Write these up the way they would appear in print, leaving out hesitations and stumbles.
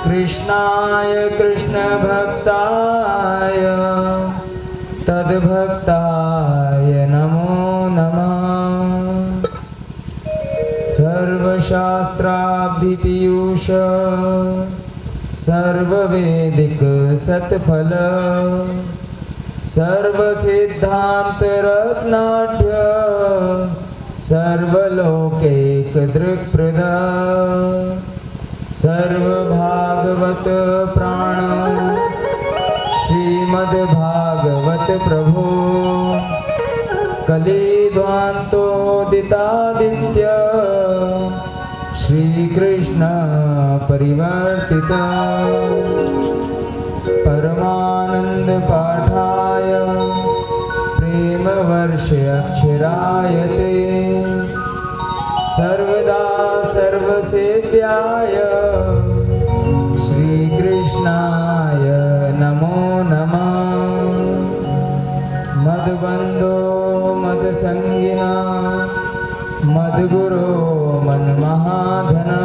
कृष्णाय कृष्ण भक्ताय तद्भक्ताय नमो नमः। सर्वशास्त्राब्धिपीयूष सर्ववेदिक सत्फल सर्वसिद्धान्तरत्नाढ्य सर्वलोकैक दृक्प्रद सर्वभागवत प्राण श्रीमद्भागवत प्रभो कलिध्वान्तोदितादित्य श्रीकृष्ण परिवर्तित परमानंद पाठाय प्रेम वर्ष अक्षरायते सर्वदा सर्वसेव्याय श्रीकृष्णाय नमो नमः। मदबंधो मदसंगिना मदगुरो मनमहाधना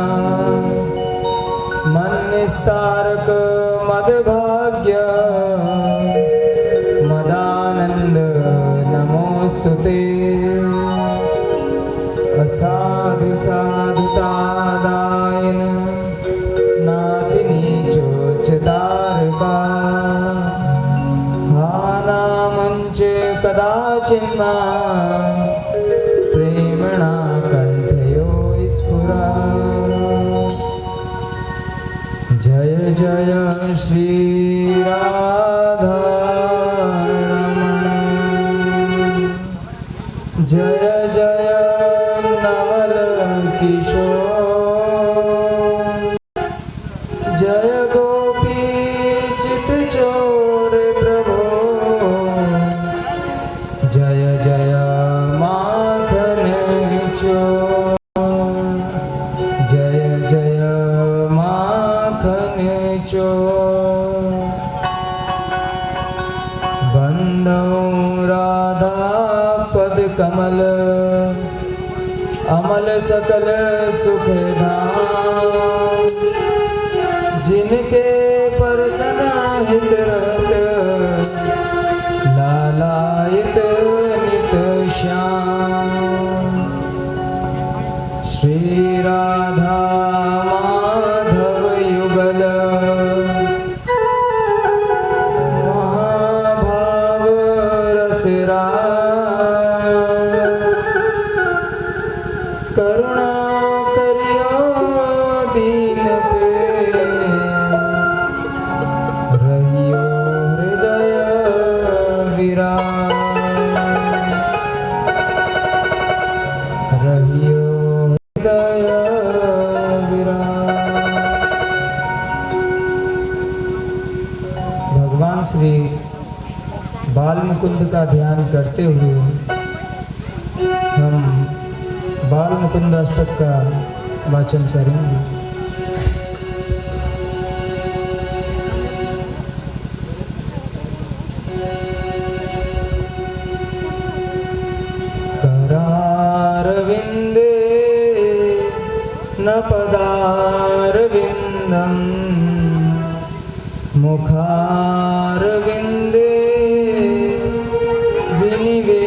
मन्निस्तारक मदभाग्य मदानंद नमोस्तुते। असाधु साधुतादायन नाति नीचोच्चतारका हानामुञ्च कदाचिन्मा प्रेमणा कंठयो स्फुरा। जय जय श्री राधा रमण जय जय नवल किशोर जय गोपी चित चोर प्रभो जय जय माखन चोर जय जय माखन चोर। बंदो राधा पद कमल अमल सकल सुख धाम जिनके पर सनाहित रहत लालायित नित श्याम। श्री राधा माधव युगल महाभाव रसरा करुणा करियो दीन पे रहियो हृदय विराम रहियो हृदय विराम। भगवान श्री बाल मुकुंद का ध्यान करते हुए हम बाल मुकुंद अष्टक का वाचन करेंगे। करारविंदे न पदारविंदम मुखारविंदे विनिवेशयन्तम्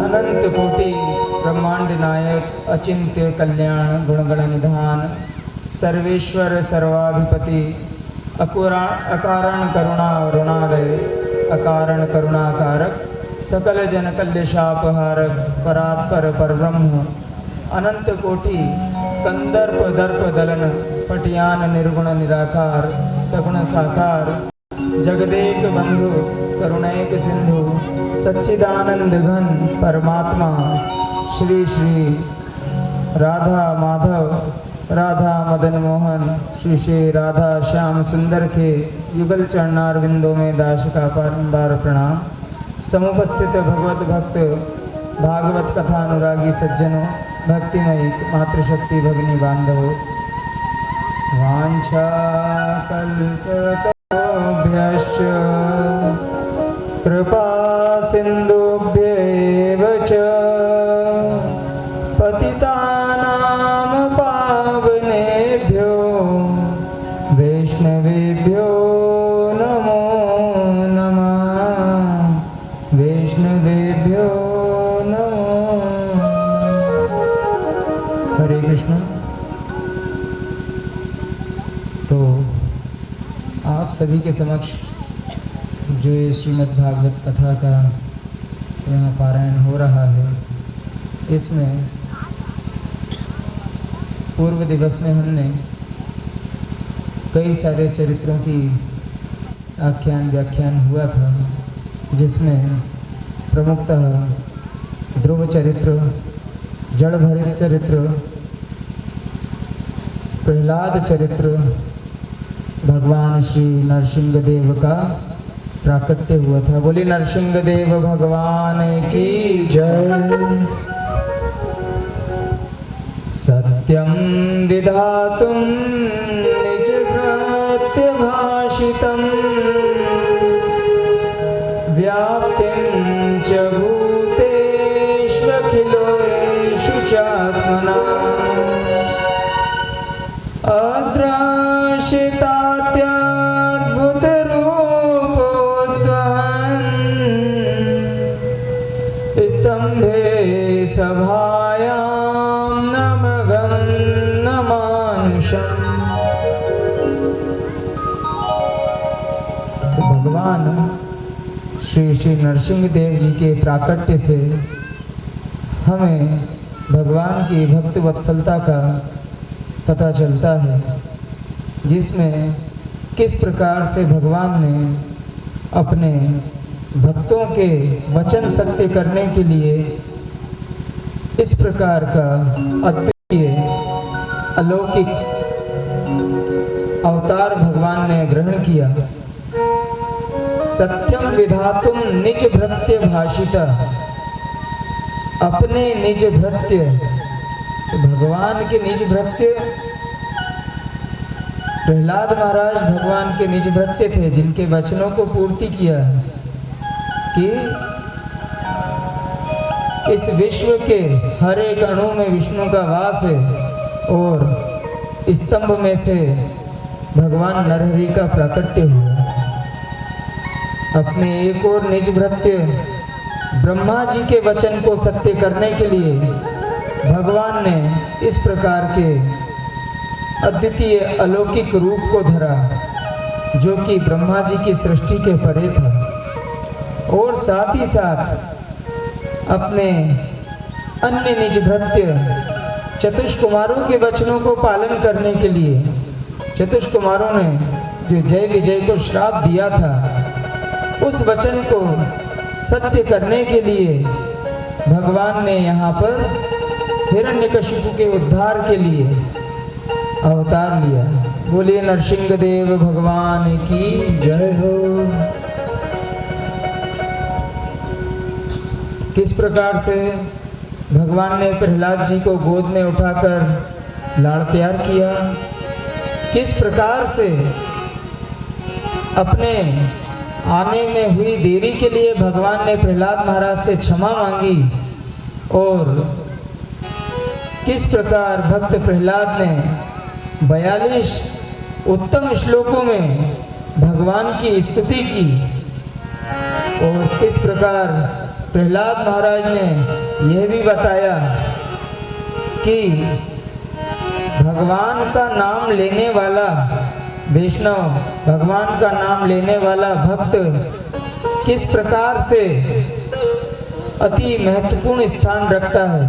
अनंत कोटि ब्रह्मांड नायक अचिंत्य कल्याण गुणगण निधान सर्वेश्वर सर्वाधिपति अकारण करुणा वरुणालय अकारण करुणाकारक सकल जन कल्य शापहारक परात्पर परब्रह्म अनंत कोटि कंदर्प दर्प दलन पटियान निर्गुण निराकार सगुण साकार जगदेक बंधु करुणैक सिंधु सच्चिदानंद घन परमात्मा श्री श्री राधा माधव राधा मदन मोहन श्री श्री राधा श्याम सुंदर के युगल चरणार विंदों में दास का बारंबार प्रणाम। समुपस्थित भगवत भक्त भागवत कथा अनुरागी सज्जनों भक्तिमयी मातृशक्ति भगिनी बांधवों वांछा कल्पतरुभ्यश्च कृपा सिंधुभ्यैव च पतितानां पावनेभ्यो वैष्णवेभ्यो नमो नमः वैष्णवेभ्यो नमो। हरे कृष्ण। तो आप सभी के समक्ष जो ये श्रीमद् भागवत कथा का यहाँ पारायण हो रहा है, इसमें पूर्व दिवस में हमने कई सारे चरित्रों की आख्यान व्याख्यान हुआ था, जिसमें प्रमुखतः ध्रुव चरित्र, जड़ भरित चरित्र, प्रहलाद चरित्र, भगवान श्री नरसिंह देव का प्राकट्य हुआ था। बोली नरसिंह देव भगवान की जय। सत्यं विधातुं निजभृत्य भाषितं व्याप्तिं च भूतेष्वखिलेषु चात्मना स्तंभे सभायां नमगं नमानुषम्। तो भगवान श्री श्री नरसिंह देव जी के प्राकट्य से हमें भगवान की भक्त वत्सलता का पता चलता है, जिसमें किस प्रकार से भगवान ने अपने भक्तों के वचन सत्य करने के लिए इस प्रकार का अद्वितीय अलौकिक अवतार भगवान ने ग्रहण किया। सत्यम विधातुम निज भृत्य भाषिता, अपने निज भृत्य, तो भगवान के निज भृत्य प्रहलाद महाराज भगवान के निज भृत्य थे, जिनके वचनों को पूर्ति किया कि इस विश्व के हर एक अणु में विष्णु का वास है और स्तंभ में से भगवान नरहरि का प्राकट्य हुआ। अपने एक और निज भृत्य ब्रह्मा जी के वचन को सत्य करने के लिए भगवान ने इस प्रकार के अद्वितीय अलौकिक रूप को धरा, जो कि ब्रह्मा जी की सृष्टि के परे था, और साथ ही साथ अपने अन्य निज भृत्य चतुष्कुमारों के वचनों को पालन करने के लिए, चतुष्कुमारों ने जो जय विजय को श्राप दिया था, उस वचन को सत्य करने के लिए भगवान ने यहाँ पर हिरण्यकशिपु के उद्धार के लिए अवतार लिया। बोलिए नरसिंह देव भगवान की जय हो। किस प्रकार से भगवान ने प्रहलाद जी को गोद में उठाकर लाड़ प्यार किया, किस प्रकार से अपने आने में हुई देरी के लिए भगवान ने प्रहलाद महाराज से क्षमा मांगी, और किस प्रकार भक्त प्रहलाद ने 42 उत्तम श्लोकों में भगवान की स्तुति की, और किस प्रकार प्रहलाद महाराज ने यह भी बताया कि भगवान का नाम लेने वाला वैष्णव, भगवान का नाम लेने वाला भक्त किस प्रकार से अति महत्वपूर्ण स्थान रखता है।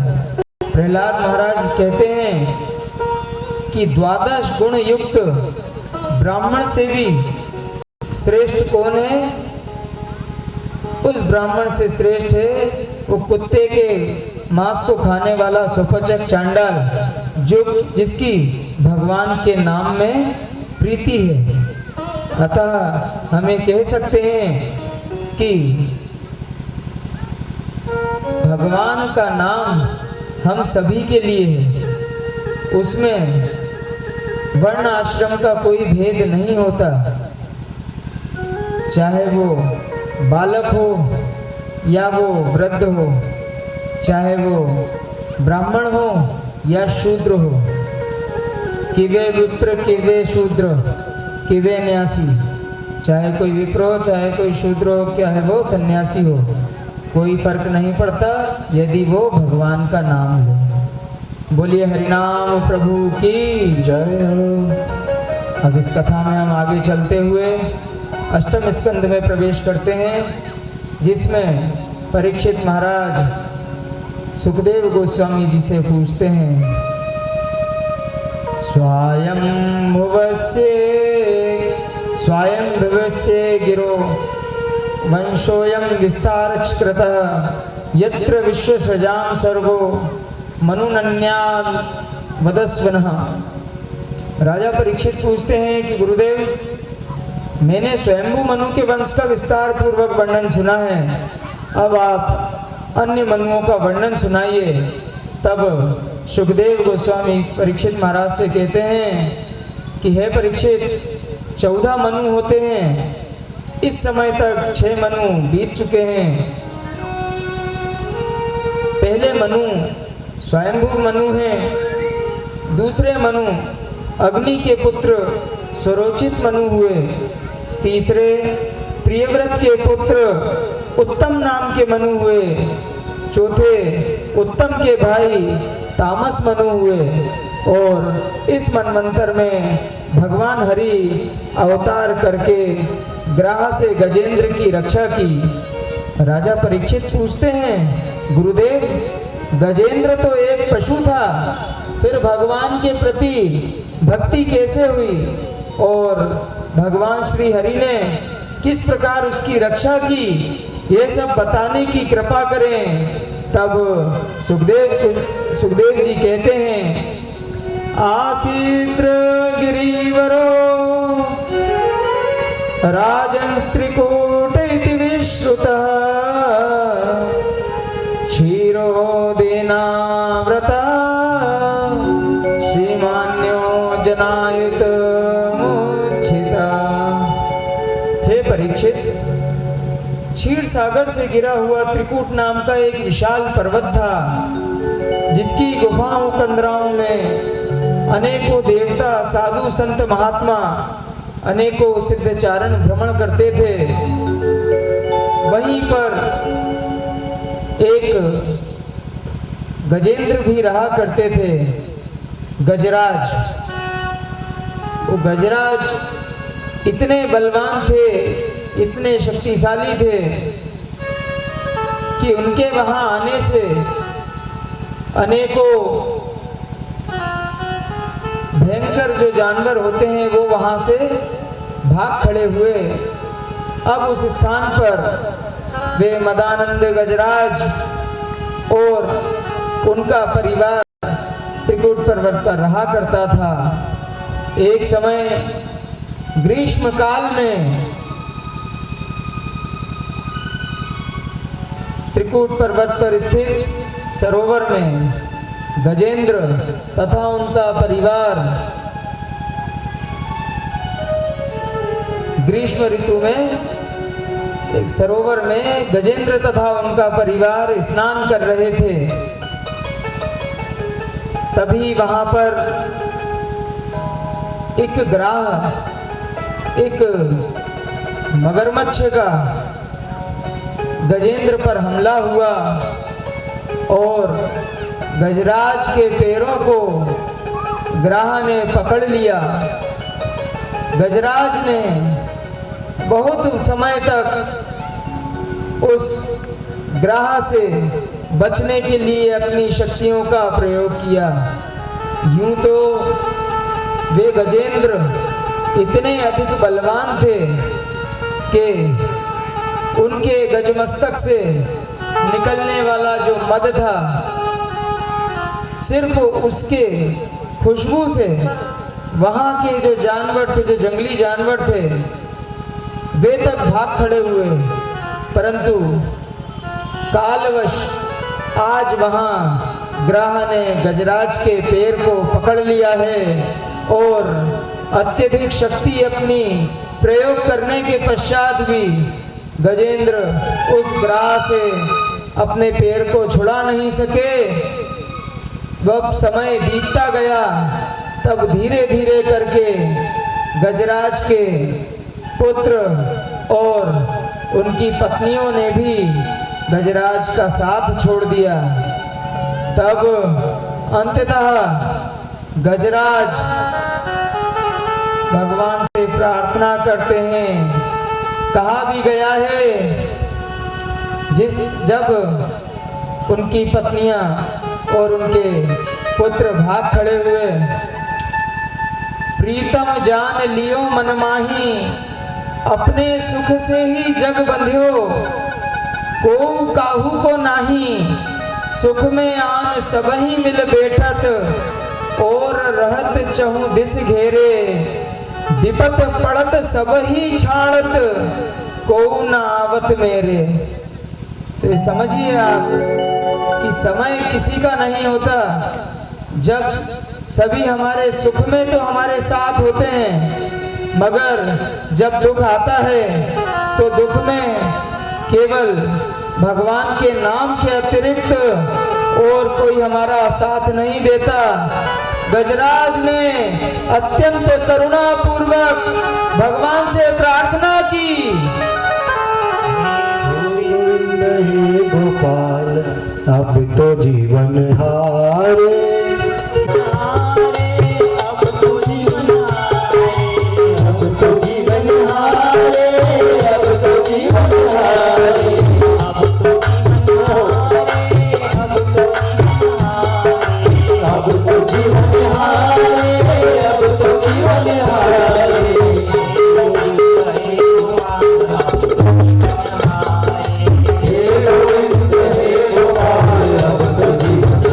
प्रहलाद महाराज कहते हैं कि 12 गुण युक्त ब्राह्मण से भी श्रेष्ठ कौन है? उस ब्राह्मण से श्रेष्ठ है वो कुत्ते के मांस को खाने वाला सुपचक चांडाल, जो जिसकी भगवान के नाम में प्रीति है। अतः हमें कह सकते हैं कि भगवान का नाम हम सभी के लिए है, उसमें वर्ण आश्रम का कोई भेद नहीं होता, चाहे वो बालक हो या वो वृद्ध हो, चाहे वो ब्राह्मण हो या शूद्र हो, कि वे विप्र कि वे शूद्र कि वे न्यासी, चाहे कोई विप्र हो चाहे कोई शूद्र हो, क्या है वो सन्यासी हो, कोई फर्क नहीं पड़ता यदि वो भगवान का नाम ले। बोलिए हरिनाम प्रभु की जय हो। अब इस कथा में हम आगे चलते हुए अष्टम स्कंद में प्रवेश करते हैं, जिसमें परीक्षित महाराज सुखदेव गोस्वामी जी से पूछते हैं, स्वयं गिरो वंशोयम विस्तारच कृतः यत्र विश्वसृजां सर्गो मनुनन्यान् वदस्वनः। राजा परीक्षित पूछते हैं कि गुरुदेव, मैंने स्वयंभू मनु के वंश का विस्तार पूर्वक वर्णन सुना है, अब आप अन्य मनुओं का वर्णन सुनाइए। तब सुखदेव गोस्वामी परीक्षित महाराज से कहते हैं कि हे परीक्षित, 14 मनु होते हैं, इस समय तक 6 मनु बीत चुके हैं। पहले मनु स्वयंभू मनु हैं, दूसरे मनु अग्नि के पुत्र स्वरोचित मनु हुए, तीसरे प्रियव्रत के पुत्र उत्तम नाम के मनु हुए, चौथे उत्तम के भाई तामस मनु हुए, और इस मनवंतर में भगवान हरि अवतार करके ग्राह से गजेंद्र की रक्षा की। राजा परीक्षित पूछते हैं, गुरुदेव, गजेंद्र तो एक पशु था, फिर भगवान के प्रति भक्ति कैसे हुई, और भगवान श्री हरि ने किस प्रकार उसकी रक्षा की, ये सब बताने की कृपा करें। तब सुखदेव जी कहते हैं, आसीद्र गिरिवरो राजन स्त्रिकूट इति विश्रुतः क्षीरोदेनाव्रता श्रीमान्यो जनायुत मूर्छिता। हे परीक्षित, क्षीर सागर से गिरा हुआ त्रिकूट नाम का एक विशाल पर्वत था, जिसकी गुफाओं कंदराओं में अनेकों देवता, साधु, संत, महात्मा, अनेकों सिद्धचारण भ्रमण करते थे। वहीं पर एक गजेंद्र भी रहा करते थे, गजराज। वो गजराज इतने बलवान थे, इतने शक्तिशाली थे कि उनके वहां आने से अनेकों भयंकर जो जानवर होते हैं वो वहां से भाग खड़े हुए। अब उस स्थान पर वे मदानंद गजराज और उनका परिवार त्रिकूट पर्वत पर रहा करता था। एक समय ग्रीष्म काल में त्रिकूट पर्वत पर स्थित सरोवर में गजेंद्र तथा उनका परिवार ग्रीष्म ऋतु में एक सरोवर में गजेंद्र तथा उनका परिवार स्नान कर रहे थे। तभी वहां पर एक ग्राह, एक मगरमच्छ का गजेंद्र पर हमला हुआ और गजराज के पैरों को ग्राह ने पकड़ लिया। गजराज ने बहुत समय तक उस ग्राह से बचने के लिए अपनी शक्तियों का प्रयोग किया। यूं तो वे गजेंद्र इतने अधिक बलवान थे कि उनके गजमस्तक से निकलने वाला जो मद था, सिर्फ उसके खुशबू से वहाँ के जो जानवर थे, जो जंगली जानवर थे, वे तक भाग खड़े हुए। परंतु कालवश आज वहाँ ग्राह ने गजराज के पैर को पकड़ लिया है और अत्यधिक शक्ति अपनी प्रयोग करने के पश्चात भी गजेंद्र उस ग्राह से अपने पैर को छुड़ा नहीं सके। जब समय बीतता गया तब धीरे धीरे करके गजराज के पुत्र और उनकी पत्नियों ने भी गजराज का साथ छोड़ दिया। तब अंततः गजराज भगवान से प्रार्थना करते हैं। कहा भी गया है, जब उनकी पत्नियां और उनके पुत्र भाग खड़े हुए, प्रीतम जान लियो मन माही, अपने सुख से ही जग बंध्यो, को काहू को नाही, सुख में आन सबही मिल बैठत, और रहत चहु दिस घेरे, विपत पड़त सबही छाड़त, को न आवत मेरे। तो ये समझिए आप कि समय किसी का नहीं होता। जब सभी हमारे सुख में तो हमारे साथ होते हैं, मगर जब दुख आता है तो दुख में केवल भगवान के नाम के अतिरिक्त और कोई हमारा साथ नहीं देता। गजराज ने अत्यंत करुणा पूर्वक भगवान से प्रार्थना की। नहीं गोपाल अब तो जीवन हारे, अब तो जीवन हारे, अब तो जीवन हारे, अब तो जीवन हारे, अब तो जीवन हारे, अब तो जीवन हारे। हे गोविंद हे गोपाल अब तो जीवन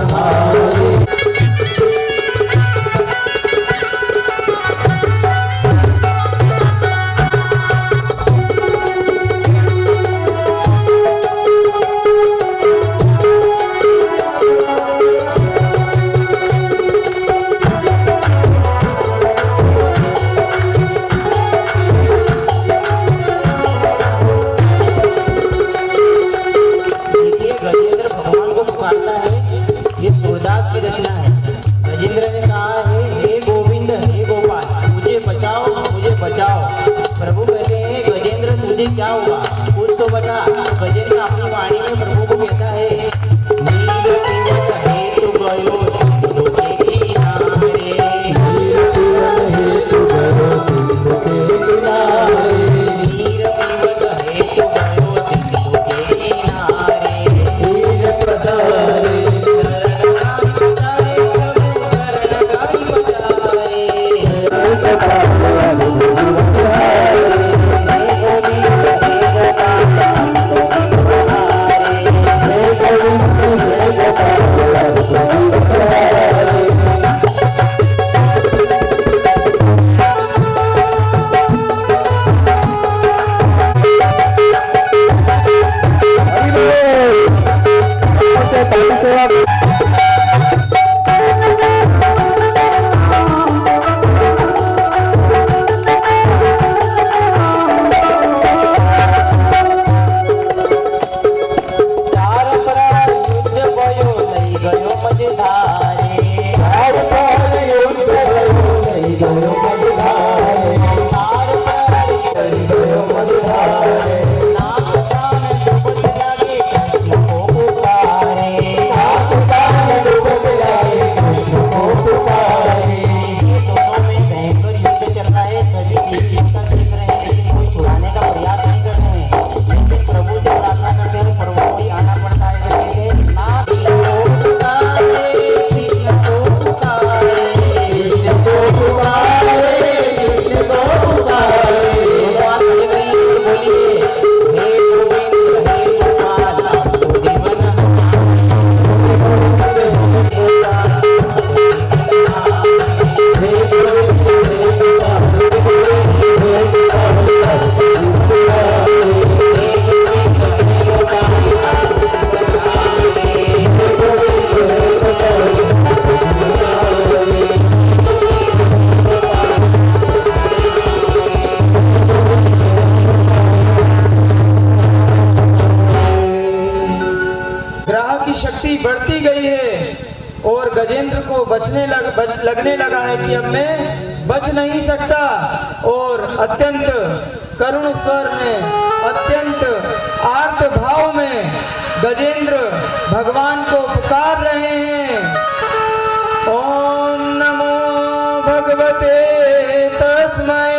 शक्ति बढ़ती गई है और गजेंद्र को लगने लगा है कि अब मैं बच नहीं सकता, और अत्यंत करुण स्वर में, अत्यंत आर्त भाव में गजेंद्र भगवान को पुकार रहे हैं। ओम नमो भगवते तस्मै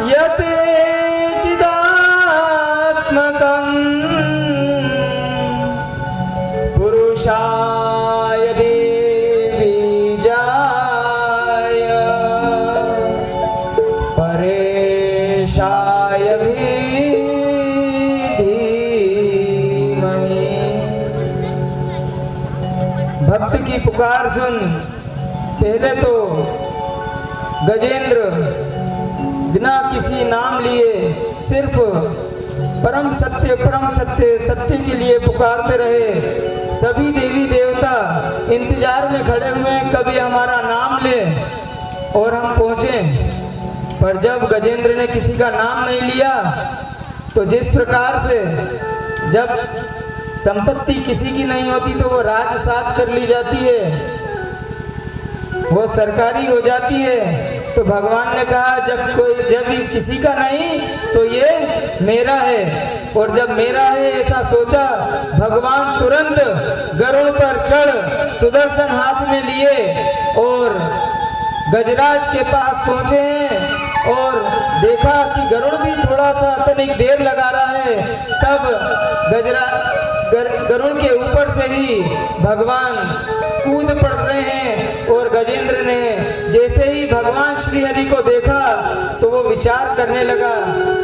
यत् चिदात्मकं पुरुषाय बीजाय परेशाय धीमहि। भक्त की पुकार सुन पहले तो गजेंद्र बिना किसी नाम लिए सिर्फ परम सत्य सत्य के लिए पुकारते रहे। सभी देवी देवता इंतजार में खड़े हुए कभी हमारा नाम ले और हम पहुँचे, पर जब गजेंद्र ने किसी का नाम नहीं लिया तो जिस प्रकार से जब संपत्ति किसी की नहीं होती तो वो राजसात कर ली जाती है, वो सरकारी हो जाती है, तो भगवान ने कहा जब किसी का नहीं तो ये मेरा है, और जब मेरा है ऐसा सोचा भगवान तुरंत गरुड़ पर चढ़ सुदर्शन हाथ में लिए और गजराज के पास पहुंचे हैं और देखा कि गरुड़ भी थोड़ा सा तनिक देर लगा रहा है, तब गरुड़ के ऊपर से ही भगवान कूद पड़ रहे हैं। और गजेंद्र ने जैसे ही भगवान श्री हरि को देखा तो वो विचार करने लगा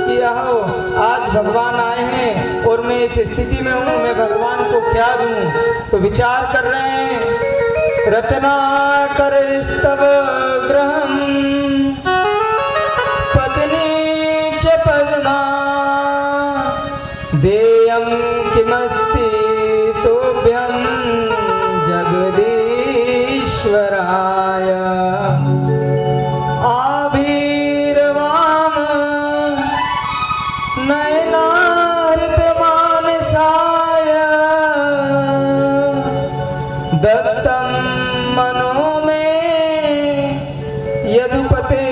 कि आओ आज भगवान आए हैं और मैं इस स्थिति में हूँ, मैं भगवान को क्या दूं। तो विचार कर रहे हैं, रत्नाकर स्तव ग्रहम पत्नी च पद्मा देयं किमस्ति तोभ्यं जगदीश्वराय आभिर्वाम नयनार्तमानसाय दत्तं मनो मे यदुपते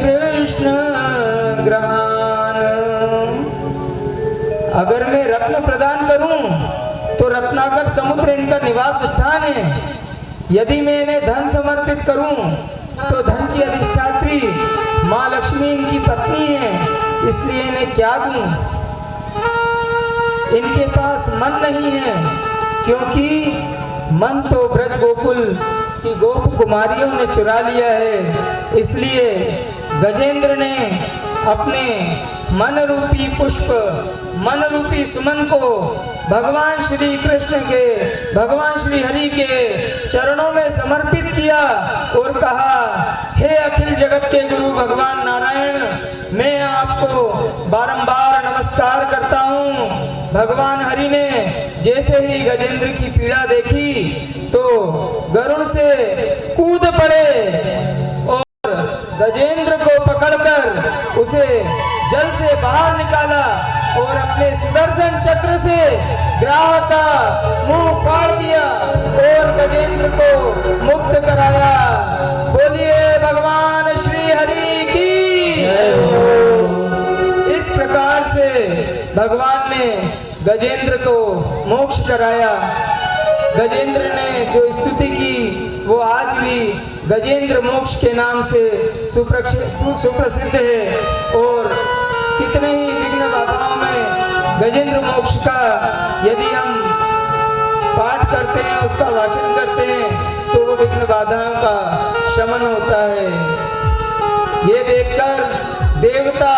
कृष्ण ग्रहान। अगर मैं रत्न प्रदान करूं तो रत्नाकर समुद्र इनका निवास स्थान है, यदि मैं इन्हें धन समर्पित करूं तो धन की अधिष्ठात्री माँ लक्ष्मी इनकी पत्नी है, इसलिए इन्हें क्या दूं। इनके पास मन नहीं है क्योंकि मन तो ब्रज गोकुल की गोप कुमारियों ने चुरा लिया है, इसलिए गजेंद्र ने अपने मन रूपी पुष्प, मन रूपी सुमन को भगवान श्री कृष्ण के, भगवान श्री हरि के चरणों में समर्पित किया और कहा, हे अखिल जगत के गुरु भगवान नारायण, मैं आपको बारंबार नमस्कार करता हूँ। भगवान हरि ने जैसे ही गजेंद्र की पीड़ा देखी तो गरुड़ से कूद पड़े और गजेंद्र को पकड़कर उसे जल से बाहर निकाला और अपने सुदर्शन चक्र से ग्राह का मुंह फाड़ दिया और गजेंद्र को मुक्त कराया। बोलिए भगवान श्री हरि की। इस प्रकार से भगवान ने गजेंद्र को मोक्ष कराया। गजेंद्र ने जो स्तुति की वो आज भी गजेंद्र मोक्ष के नाम से सुप्रसिद्ध है, और कितने ही विघ्न बाधाओं में गजेंद्र मोक्ष का यदि हम पाठ करते हैं, उसका वाचन करते हैं तो वो विघ्न बाधाओं का शमन होता है। ये देखकर देवता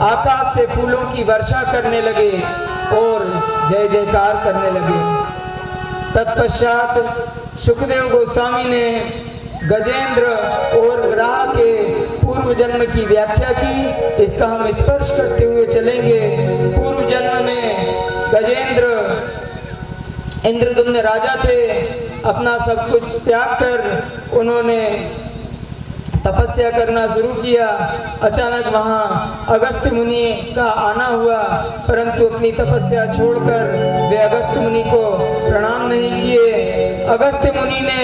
आकाश से फूलों की वर्षा करने लगे और जय जयकार करने लगे। तत्पश्चात सुखदेव गोस्वामी ने गजेंद्र और ग्राह के पूर्व जन्म की व्याख्या की। इसका हम स्पर्श करते हुए चलेंगे। पूर्व जन्म में गजेंद्र इंद्रदुम्न राजा थे। अपना सब कुछ त्याग कर उन्होंने तपस्या करना शुरू किया। अचानक वहाँ अगस्त्य मुनि का आना हुआ, परंतु अपनी तपस्या छोड़कर वे अगस्त्य मुनि को प्रणाम नहीं किए। अगस्त्य मुनि ने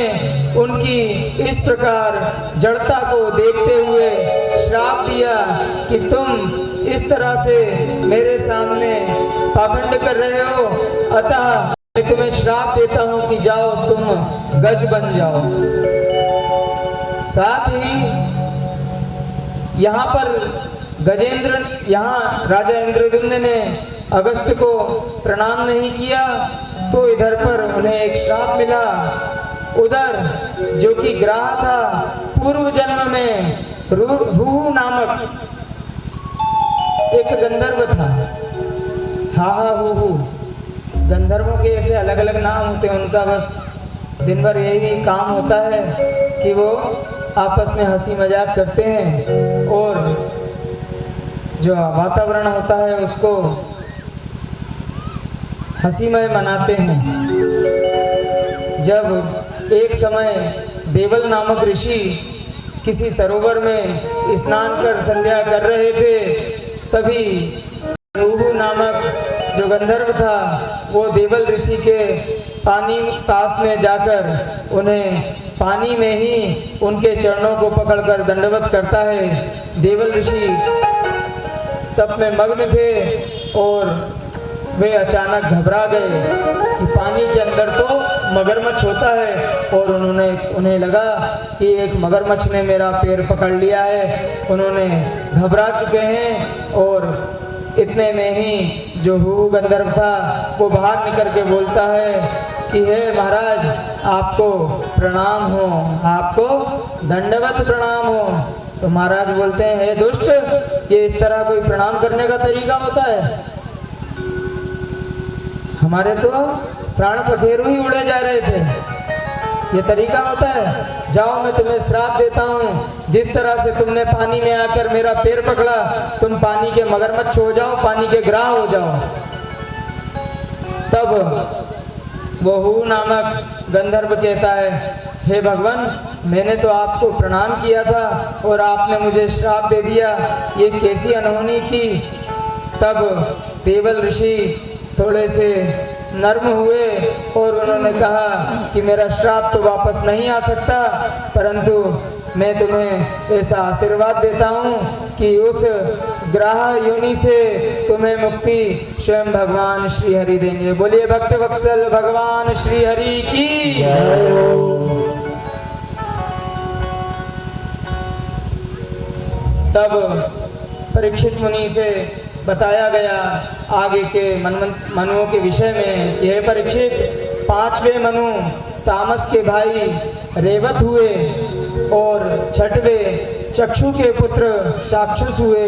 उनकी इस प्रकार जड़ता को देखते हुए श्राप दिया कि तुम इस तरह से मेरे सामने पाखंड कर रहे हो, अतः मैं तुम्हें श्राप देता हूँ कि जाओ तुम गज बन जाओ। साथ ही यहाँ पर यहाँ राजा इंद्रद्युम्न ने अगस्त्य को प्रणाम नहीं किया, तो इधर पर उन्हें एक श्राप मिला। उधर जो कि ग्राह था, पूर्व जन्म में रूहु नामक एक गंधर्व था। हा हा हु गंधर्वों के ऐसे अलग अलग नाम होते हैं, उनका बस दिन भर यही काम होता है कि वो आपस में हंसी मजाक करते हैं और जो वातावरण होता है उसको हंसीमय मनाते हैं। जब एक समय देवल नामक ऋषि किसी सरोवर में स्नान कर संध्या कर रहे थे, तभी रूहु नामक जो गंधर्व था वो देवल ऋषि के पानी पास में जाकर उन्हें पानी में ही उनके चरणों को पकड़कर दंडवत करता है। देवल ऋषि तप में मग्न थे और वे अचानक घबरा गए कि पानी के अंदर तो मगरमच्छ होता है, और उन्हें लगा कि एक मगरमच्छ ने मेरा पैर पकड़ लिया है। उन्होंने घबरा चुके हैं और इतने में ही जो हूहू गंधर्व था वो बाहर निकल के बोलता है कि हे महाराज, आपको प्रणाम हो, आपको दंडवत प्रणाम हो। तो महाराज बोलते हैं, हे दुष्ट, ये इस तरह कोई प्रणाम करने का तरीका होता है? हमारे तो प्राण पखेरु ही उड़े जा रहे थे, ये तरीका होता है? जाओ, मैं तुम्हें श्राप देता हूँ, जिस तरह से तुमने पानी में आकर मेरा पैर पकड़ा, तुम पानी के मगरमच्छ हो जाओ, पानी के ग्राह हो जाओ। तब वो हूहू नामक गंधर्व कहता है, हे भगवान, मैंने तो आपको प्रणाम किया था और आपने मुझे श्राप दे दिया, ये कैसी अनहोनी की। तब देवल ऋषि थोड़े से नर्म हुए और उन्होंने कहा कि मेरा श्राप तो वापस नहीं आ सकता, परंतु मैं तुम्हें ऐसा आशीर्वाद देता हूँ कि उस ग्राह योनि से तुम्हें मुक्ति स्वयं भगवान श्री हरि देंगे। बोलिए भक्त वत्सल भगवान श्री हरि की। तब परीक्षित मुनि से बताया गया आगे के मनुओं के विषय में कि हे परीक्षित, 5वें मनु तामस के भाई रेवत हुए और 6वें चक्षु के पुत्र चाक्षुष हुए।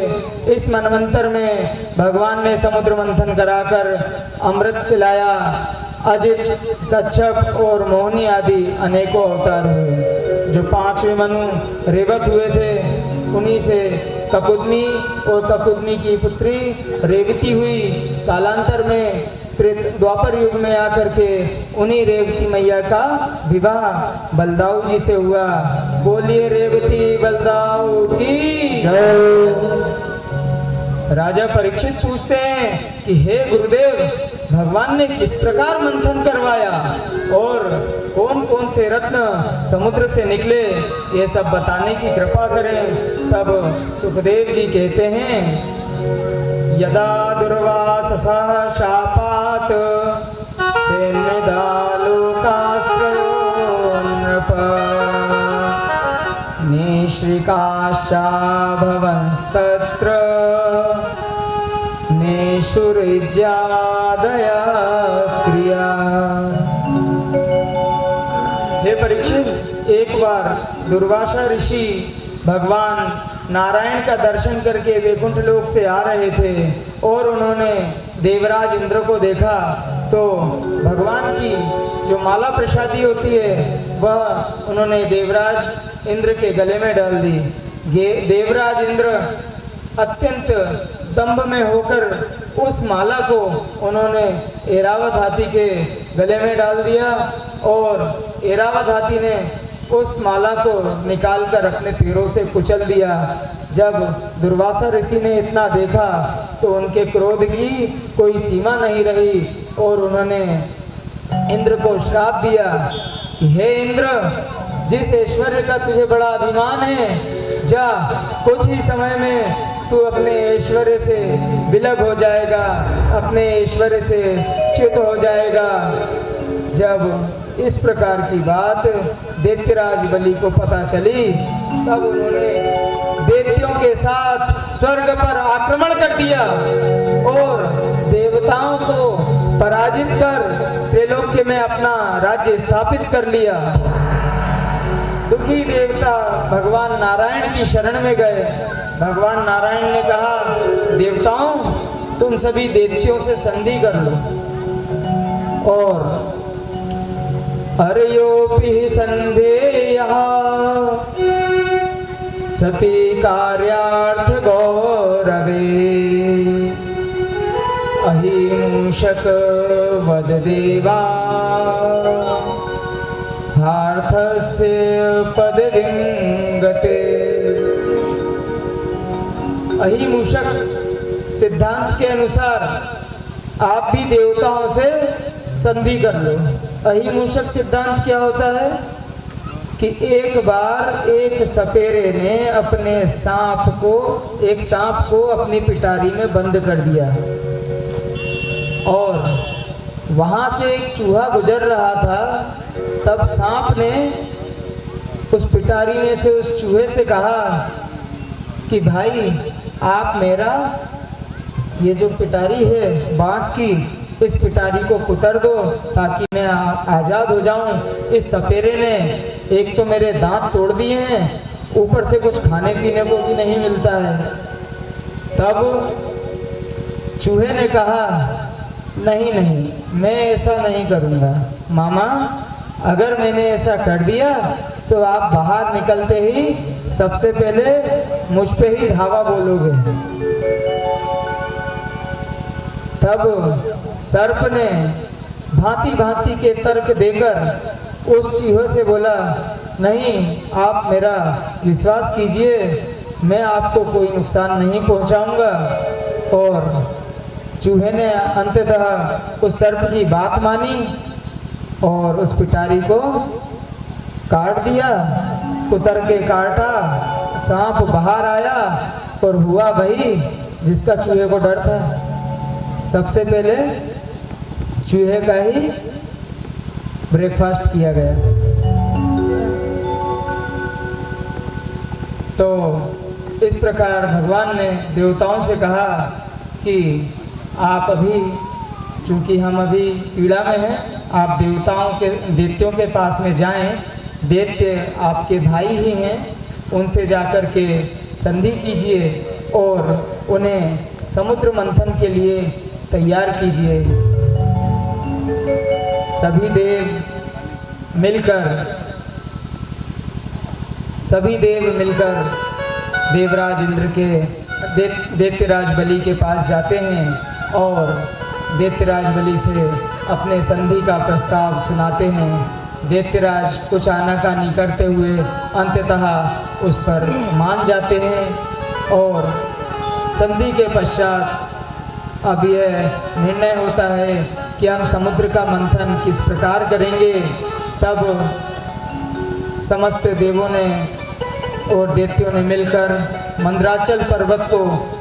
इस मनवंतर में भगवान ने समुद्र मंथन कराकर अमृत पिलाया। अजित, कच्छप और मोहिनी आदि अनेकों अवतार हुए। जो 5वें मनु रेवत हुए थे, उन्हीं से ककुदमी और ककुदमी की पुत्री रेवती हुई। कालांतर में द्वापर युग में आकर के उन्हीं रेवती मैया का विवाह बलदाऊ जी से हुआ। बोलिए रेवती बलदाऊ की जय। राजा परीक्षित पूछते हैं कि हे गुरुदेव, भगवान ने किस प्रकार मंथन करवाया और कौन कौन से रत्न समुद्र से निकले, ये सब बताने की कृपा करें। तब सुखदेव जी कहते हैं, यदा दुर्वाससः शापात् सेन्निदालोकास्त्रयो नृप निश्रिकाश्चा भवंस्तत्र निषुरिज्यादय क्रिया। हे परीक्षित, एक बार दुर्वासा ऋषि भगवान नारायण का दर्शन करके वैकुंठ लोक से आ रहे थे और उन्होंने देवराज इंद्र को देखा, तो भगवान की जो माला प्रसादी होती है वह उन्होंने देवराज इंद्र के गले में डाल दी। देवराज इंद्र अत्यंत दंभ में होकर उस माला को उन्होंने ऐरावत हाथी के गले में डाल दिया और ऐरावत हाथी ने उस माला को निकालकर अपने पैरों से कुचल दिया। जब दुर्वासा ऋषि ने इतना देखा तो उनके क्रोध की कोई सीमा नहीं रही और उन्होंने इंद्र को श्राप दिया कि हे इंद्र, जिस ऐश्वर्य का तुझे बड़ा अभिमान है, जा कुछ ही समय में तू अपने ऐश्वर्य से विलग हो जाएगा, अपने ऐश्वर्य से च्युत हो जाएगा। जब इस प्रकार की बात दैत्यराज बलि को पता चली तब उन्होंने दैत्यों के साथ स्वर्ग पर आक्रमण कर दिया और देवताओं को पराजित कर त्रैलोक्य में अपना राज्य स्थापित कर लिया। दुखी देवता भगवान नारायण की शरण में गए। भगवान नारायण ने कहा, देवताओं, तुम सभी दैत्यों से संधि कर लो। और अर्योपि संधेयः सती कार्यार्थ गौरवे अहिंसक वद देवा हार्थस्य पदविंगते। अहिंसक सिद्धांत के अनुसार आप भी देवताओं से संधि कर लो। अहिंसक सिद्धांत क्या होता है कि एक बार एक सपेरे ने एक सांप को अपनी पिटारी में बंद कर दिया और वहाँ से एक चूहा गुजर रहा था। तब सांप ने उस पिटारी में से उस चूहे से कहा कि भाई, आप मेरा ये जो पिटारी है बांस की, इस पिटारी को कुतर दो ताकि मैं आज़ाद हो जाऊं। इस सपेरे ने एक तो मेरे दांत तोड़ दिए हैं, ऊपर से कुछ खाने पीने को भी नहीं मिलता है। तब चूहे ने कहा, नहीं नहीं, मैं ऐसा नहीं करूँगा मामा। अगर मैंने ऐसा कर दिया तो आप बाहर निकलते ही सबसे पहले मुझ पे ही धावा बोलोगे। तब सर्प ने भांति भांति के तर्क देकर उस चूहे से बोला, नहीं, आप मेरा विश्वास कीजिए, मैं आपको कोई नुकसान नहीं पहुंचाऊंगा। और चूहे ने अंततः उस सर्प की बात मानी और उस पिटारी को काट दिया। कुतर के काटा, सांप बाहर आया और हुआ वही जिसका चूहे को डर था। सबसे पहले चूहे का ही ब्रेकफास्ट किया गया। तो इस प्रकार भगवान ने देवताओं से कहा कि आप अभी, चूँकि हम अभी पीड़ा में हैं, आप दैत्यों के पास में जाएं। दैत्य आपके भाई ही हैं, उनसे जाकर के संधि कीजिए और उन्हें समुद्र मंथन के लिए तैयार कीजिए। सभी देव मिलकर देवराज इंद्र के दैत्यराज बलि के पास जाते हैं और दैत्यराज बलि से अपने संधि का प्रस्ताव सुनाते हैं। दैत्यराज कुछ आनाकानी करते हुए अंततः उस पर मान जाते हैं और संधि के पश्चात अब यह निर्णय होता है कि हम समुद्र का मंथन किस प्रकार करेंगे। तब समस्त देवों ने और दैत्यों ने मिलकर मंदराचल पर्वत को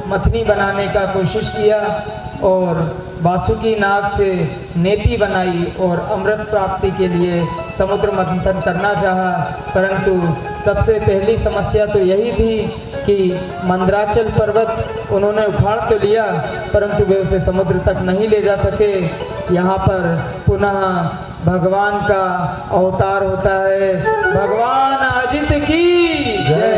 मथनी बनाने का कोशिश किया और वासुकी नाग से नेति बनाई और अमृत प्राप्ति के लिए समुद्र मंथन करना चाहा। परंतु सबसे पहली समस्या तो यही थी कि मंदराचल पर्वत उन्होंने उखाड़ तो लिया परंतु वे उसे समुद्र तक नहीं ले जा सके। यहाँ पर पुनः भगवान का अवतार होता है। भगवान अजित की जय।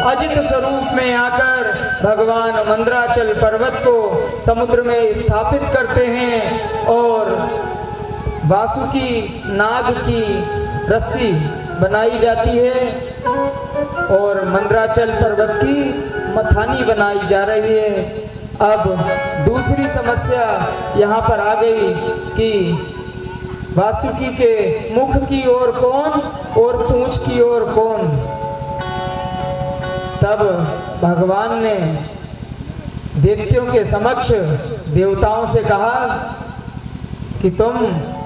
अजित स्वरूप में आकर भगवान मंदराचल पर्वत को समुद्र में स्थापित करते हैं और वासुकी नाग की रस्सी बनाई जाती है और मंदराचल पर्वत की मथानी बनाई जा रही है। अब दूसरी समस्या यहाँ पर आ गई कि वासुकी के मुख की ओर कौन और पूंछ की ओर कौन। तब भगवान ने दैत्यों के समक्ष देवताओं से कहा कि तुम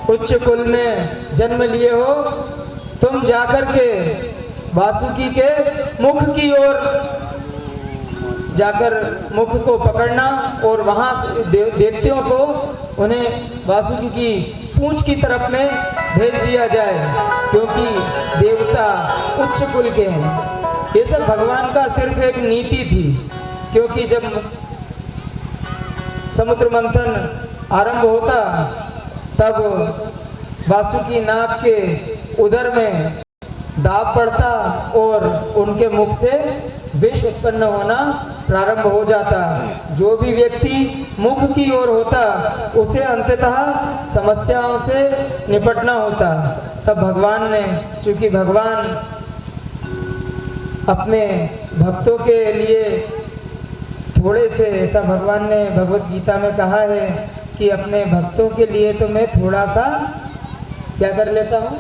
उच्च कुल में जन्म लिए हो, तुम जाकर के वासुकी के मुख की ओर जाकर मुख को पकड़ना और वहां से दैत्यों को उन्हें वासुकी की पूंछ की तरफ में भेज दिया जाए, क्योंकि देवता उच्च कुल के हैं। ये सब भगवान का सिर्फ एक नीति थी, क्योंकि जब समुद्र मंथन आरंभ होता तब वासुकी नाग के उदर में दाब पड़ता और उनके मुख से विष उत्पन्न होना प्रारंभ हो जाता। जो भी व्यक्ति मुख की ओर होता उसे अंततः समस्याओं से निपटना होता। तब भगवान ने, चूंकि भगवान अपने भक्तों के लिए थोड़े से, ऐसा भगवान ने भगवत गीता में कहा है कि अपने भक्तों के लिए तो मैं थोड़ा सा क्या कर लेता हूँ,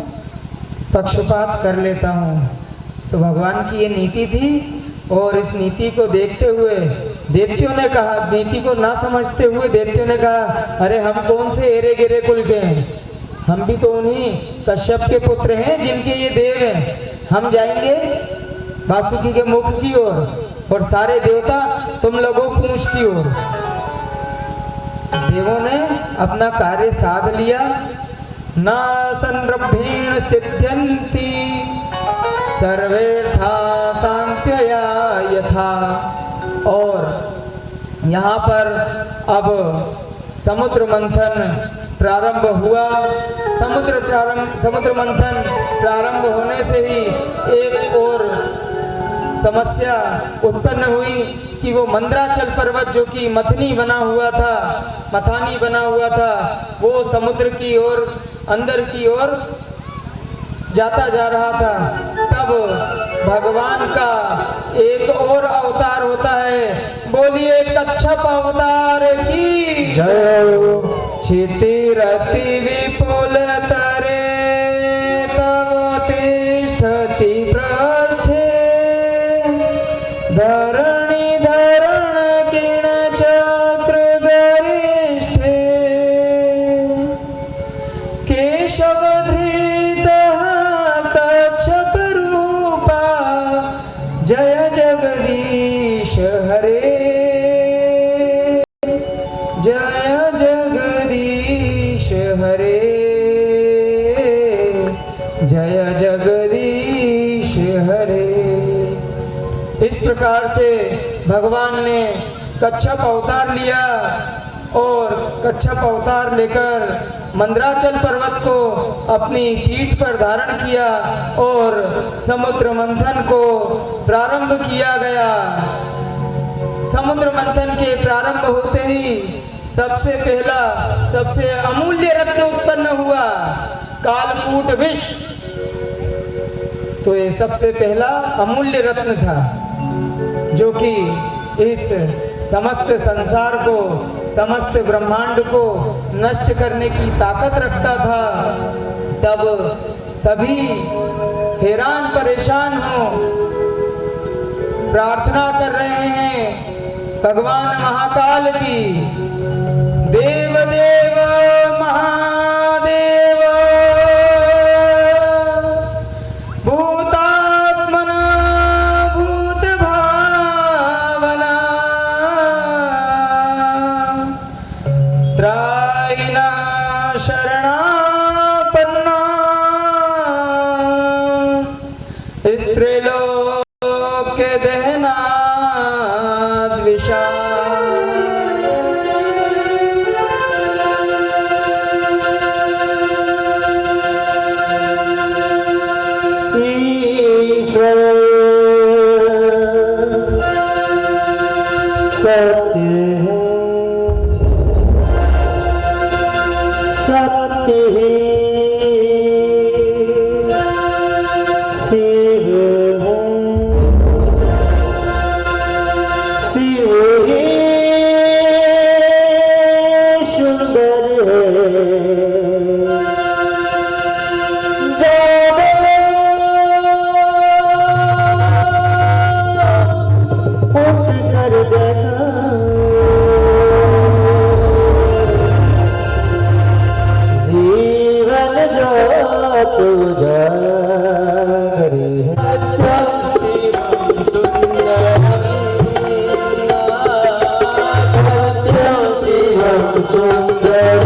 पक्षपात कर लेता हूँ। तो भगवान की ये नीति थी और इस नीति को देखते हुए दैत्यों ने कहा, नीति को ना समझते हुए दैत्यों ने कहा, अरे हम कौन से एरे गिरे कुल के हैं, हम भी तो उन्हीं कश्यप के पुत्र हैं जिनके ये देव हैं। हम जाएंगे वासुकी के मुख की ओर और सारे देवता तुम लोगों पूंछ की ओर। देवों ने अपना कार्य साध लिया। न संरभ्येण सिद्ध्यन्ति सर्वेर्था शान्त्या यथा। और यहाँ पर अब समुद्र मंथन प्रारंभ हुआ। समुद्र मंथन प्रारंभ होने से ही एक और समस्या उत्पन्न हुई कि वो मंद्राचल पर्वत जो कि मथानी बना हुआ था, वो समुद्र की ओर, अंदर की ओर जाता जा रहा था। तब भगवान का एक और अवतार होता है, बोलिए कच्छप अवतार की जय। क्षितिरति विपुल तरे तव तिष्ठति पृष्ठे धरणी धरण किण चक्र गरिष्ठे केशवधृतः कच्छप रूपा जय जगदीश हरे जय जगदीश हरे जय जगदीश हरे। इस प्रकार से भगवान ने कच्छप अवतार लिया और कच्छप अवतार लेकर मंद्राचल पर्वत को अपनी पीठ पर धारण किया और समुद्र मंथन को प्रारंभ किया गया। समुद्र मंथन के प्रारंभ होते ही सबसे पहला, सबसे अमूल्य रत्न उत्पन्न हुआ, कालकूट विष। तो ये सबसे पहला अमूल्य रत्न था जो कि इस समस्त संसार को, समस्त ब्रह्मांड को नष्ट करने की ताकत रखता था। तब सभी हैरान परेशान हो, प्रार्थना कर रहे हैं भगवान महाकाल की, देव देव महादेव भूतात्मना भूत भावना त्रायिना शरणापन्ना स्त्रीलोक्य दहना द्विषा। सुंदर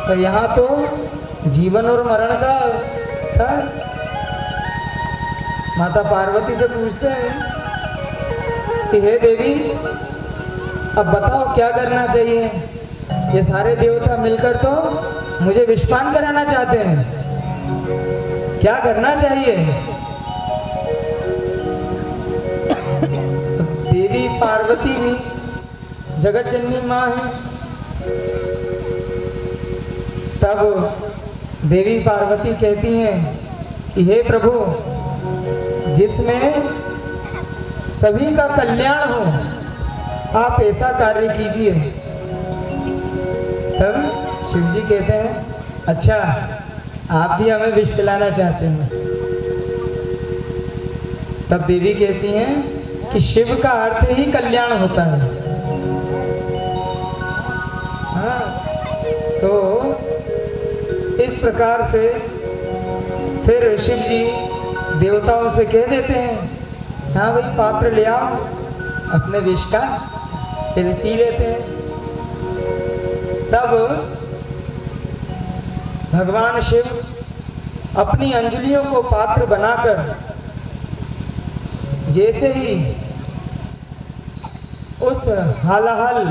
पर यहाँ तो जीवन और मरण का था। माता पार्वती से पूछते हैं कि हे देवी, अब बताओ क्या करना चाहिए। ये सारे देवता मिलकर तो मुझे विषपान कराना चाहते हैं, क्या करना चाहिए। तो देवी पार्वती भी जगत जननी माँ है। तब देवी पार्वती कहती हैं कि हे प्रभु, जिसमें सभी का कल्याण हो, आप ऐसा कार्य कीजिए। तब शिव जी कहते हैं, अच्छा आप भी हमें विष पिलाना चाहते हैं। तब देवी कहती हैं कि शिव का अर्थ ही कल्याण होता है। हाँ, तो इस प्रकार से फिर शिव जी देवताओं से कह देते हैं, हाँ भाई पात्र ले आओ अपने विष का, फिर पी लेते हैं। तब भगवान शिव अपनी अंजलियों को पात्र बनाकर जैसे ही उस हालाहल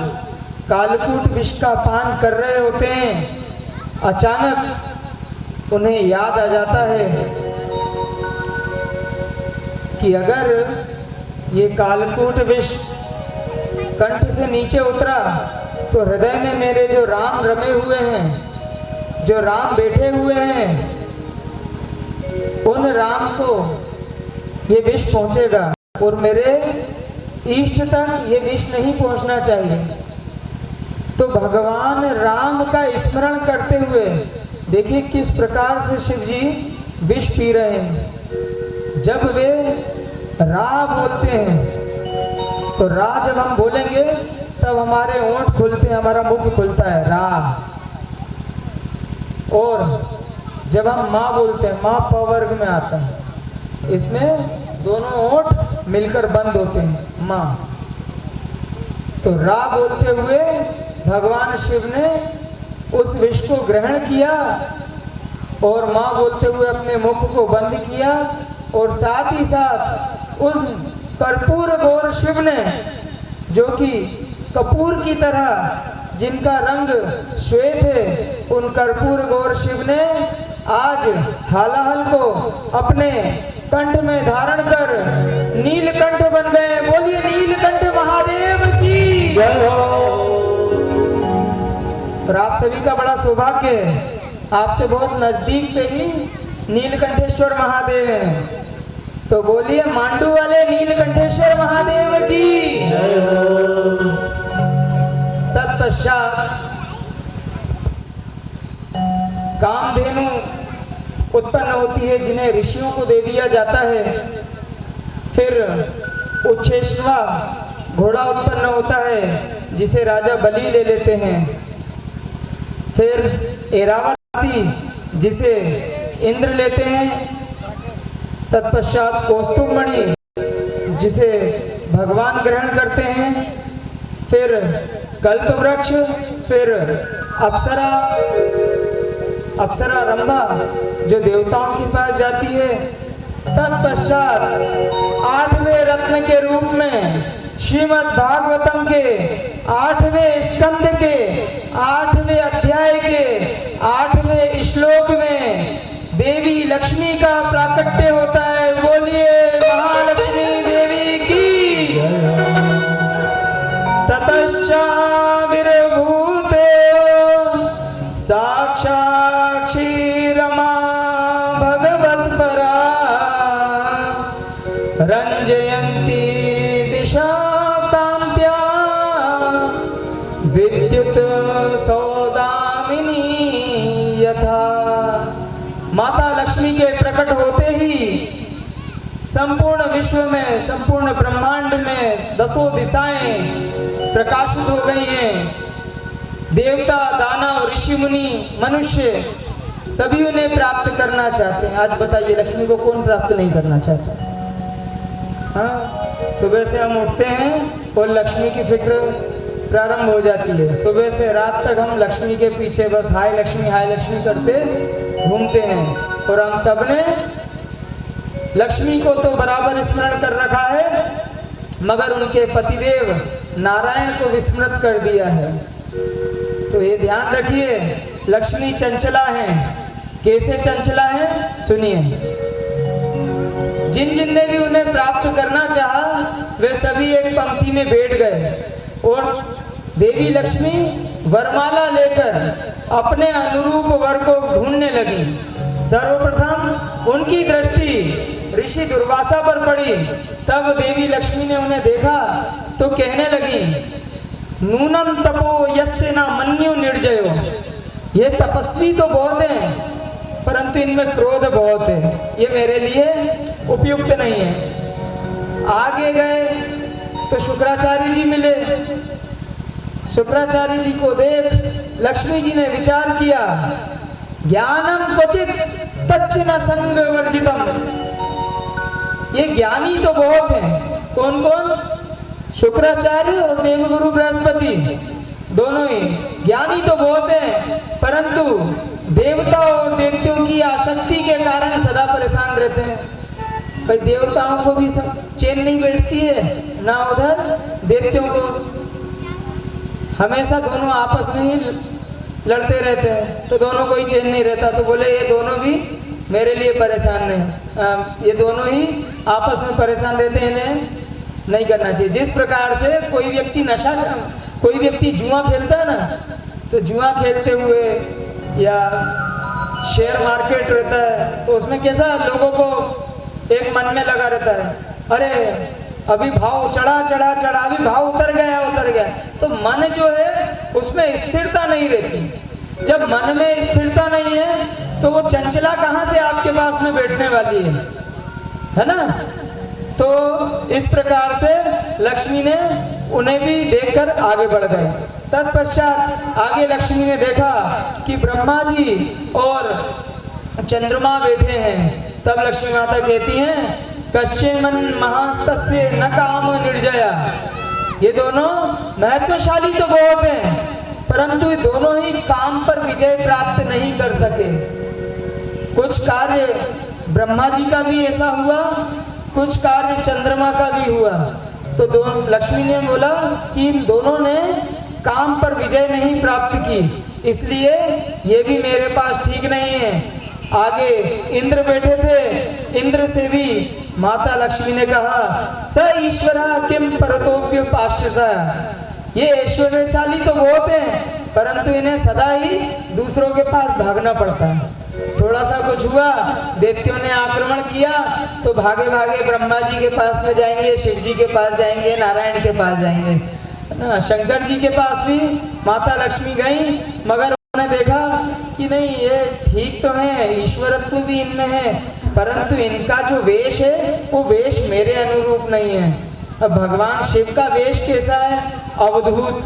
कालकूट विष का पान कर रहे होते हैं, अचानक उन्हें याद आ जाता है कि अगर ये कालकूट विष कंठ से नीचे उतरा तो हृदय में मेरे जो राम रमे हुए हैं, जो राम बैठे हुए हैं, उन राम को ये विष पहुंचेगा और मेरे इष्ट तक ये विष नहीं पहुंचना चाहिए। तो भगवान राम का स्मरण करते हुए देखिए किस प्रकार से शिव जी विष पी रहे हैं। जब वे रा बोलते हैं तो रा जब हम बोलेंगे तब हमारे होंठ खुलते हैं, हमारा मुख खुलता है। रा और जब हम माँ बोलते हैं, माँ प वर्ग में आता है, इसमें दोनों ओंठ मिलकर बंद होते हैं, माँ। तो रा बोलते हुए भगवान शिव ने उस विष को ग्रहण किया और माँ बोलते हुए अपने मुख को बंद किया, और साथ ही साथ उस कर्पूर गौर शिव ने, जो कि कपूर की तरह जिनका रंग श्वेत है, उन कर्पूर गौर शिव ने आज हालाहल को अपने कंठ में धारण कर नीलकंठ बन गए। बोलिए नीलकंठ महादेव की जय हो। और आप सभी का बड़ा सौभाग्य है, आपसे बहुत नजदीक पे ही नीलकंठेश्वर महादेव हैं। तो बोलिए मांडू वाले नीलकंठेश्वर महादेव की जय हो। तत्पश्चात कामधेनु उत्पन्न होती है, जिन्हें ऋषियों को दे दिया जाता है। फिर उच्छेश्वा घोड़ा उत्पन्न होता है, जिसे राजा बलि ले लेते हैं। फिर एरावती, जिसे इंद्र लेते हैं। तत्पश्चात कौस्तुभमणि, जिसे भगवान ग्रहण करते हैं। फिर कल्प वृक्ष, फिर अप्सरा रंभा, जो देवताओं के पास जाती है। तत्पश्चात 8वें रत्न के रूप में श्रीमद् भागवतम के 8वें स्कंद के 8वें अध्याय के 8वें श्लोक में देवी लक्ष्मी का प्राकट्य होता है। बोलिए महालक्ष्मी देवी की। ततश्चाविर्भूते साक्षात् क्षीरमा भगवत्परा रंजयन्ती दिशा कान्त्या विद्युत सौदामिनी यथा। माता लक्ष्मी के प्रकट होते ही संपूर्ण विश्व में, संपूर्ण ब्रह्मांड में 10 दिशाएं प्रकाशित हो गई हैं। देवता, दानव, ऋषि मुनि, मनुष्य सभी उन्हें प्राप्त करना चाहते हैं। आज बताइए लक्ष्मी को कौन प्राप्त नहीं करना चाहता? हाँ, सुबह से हम उठते हैं और लक्ष्मी की फिक्र प्रारंभ हो जाती है। सुबह से रात तक हम लक्ष्मी के पीछे बस हाय लक्ष्मी करते घूमते हैं। और हम सब ने लक्ष्मी को तो बराबर स्मरण कर रखा है, मगर उनके पतिदेव नारायण को विस्मृत कर दिया है। तो ये ध्यान रखिए, लक्ष्मी चंचला है। कैसे चंचला है सुनिए। जिन ने भी उन्हें प्राप्त करना चाहा, वे सभी एक पंक्ति में बैठ गए और देवी लक्ष्मी वरमाला लेकर अपने अनुरूप वर को ढूंढने लगी। सर्वप्रथम उनकी दृष्टि ऋषि दुर्वासा पर पड़ी। तब देवी लक्ष्मी ने उन्हें देखा तो कहने लगी, नूनम तपो यस्य न मन्यु निर्जयो। ये तपस्वी तो बहुत हैं, परंतु इनमें क्रोध बहुत है, ये मेरे लिए उपयुक्त नहीं है। आगे गए तो शुक्राचार्य जी मिले। शुक्राचार्य जी को देख लक्ष्मी जी ने विचार किया, ज्ञानम क्वचित तच्च न संग वर्जितम। ये ज्ञानी तो बहुत हैं। कौन कौन? शुक्राचार्य और देवगुरु बृहस्पति, दोनों ही ज्ञानी तो बहुत हैं, परंतु देवता और दैत्यों की आसक्ति के कारण सदा परेशान रहते हैं। पर देवताओं को भी चैन नहीं बैठती है, ना उधर दैत्यों को। हमेशा दोनों आपस में ही लड़ते रहते हैं, तो दोनों को ही चैन नहीं रहता। तो बोले ये दोनों भी मेरे लिए परेशान नहीं, ये दोनों ही आपस में परेशान रहते हैं, इन्हें नहीं करना चाहिए। जिस प्रकार से कोई व्यक्ति जुआ खेलता है ना, तो जुआ खेलते हुए या शेयर मार्केट रहता है, तो उसमें कैसा लोगों को एक मन में लगा रहता है, अरे अभी भाव चढ़ा, अभी भाव उतर गया। तो मन जो है उसमें स्थिरता नहीं रहती। जब मन में स्थिरता नहीं है तो वो चंचला कहाँ से आपके पास में बैठने वाली है ना। तो इस प्रकार से लक्ष्मी ने उन्हें भी देखकर आगे बढ़ गए। तत्पश्चात आगे लक्ष्मी ने देखा कि ब्रह्मा जी और चंद्रमा बैठे हैं। तब लक्ष्मी माता कहती हैं कश्चिमन महास्तस्य न काम निर्जया। ये दोनों महत्वशाली तो बहुत हैं, परंतु ये दोनों ही काम पर विजय प्राप्त नहीं कर सके। कुछ कार्य ब्रह्मा जी का भी ऐसा हुआ, कुछ कार्य चंद्रमा का भी हुआ। तो दोनों लक्ष्मी ने बोला कि इन दोनों ने काम पर विजय नहीं प्राप्त की, इसलिए ये भी मेरे पास ठीक नहीं है। आगे इंद्र बैठे थे, इंद्र से भी माता लक्ष्मी ने कहा स ईश्वरा किम परतोप्य पाश्रिता। ये ऐश्वर्यशाली तो बहुत हैं, परंतु इन्हें सदा ही दूसरों के पास भागना पड़ता है। थोड़ा सा कुछ हुआ, दैत्यों ने आक्रमण किया तो भागे भागे ब्रह्मा जी के पास में जाएंगे, शिव जी के पास जाएंगे, नारायण के पास जाएंगे, है ना। शंकर जी के पास भी माता लक्ष्मी गई, मगर उन्होंने देखा कि नहीं ये ठीक तो है, ईश्वरत्व भी इनमें है, परंतु इनका जो वेश है वो वेश मेरे अनुरूप नहीं है। अब भगवान शिव का वेश कैसा है? अवधूत,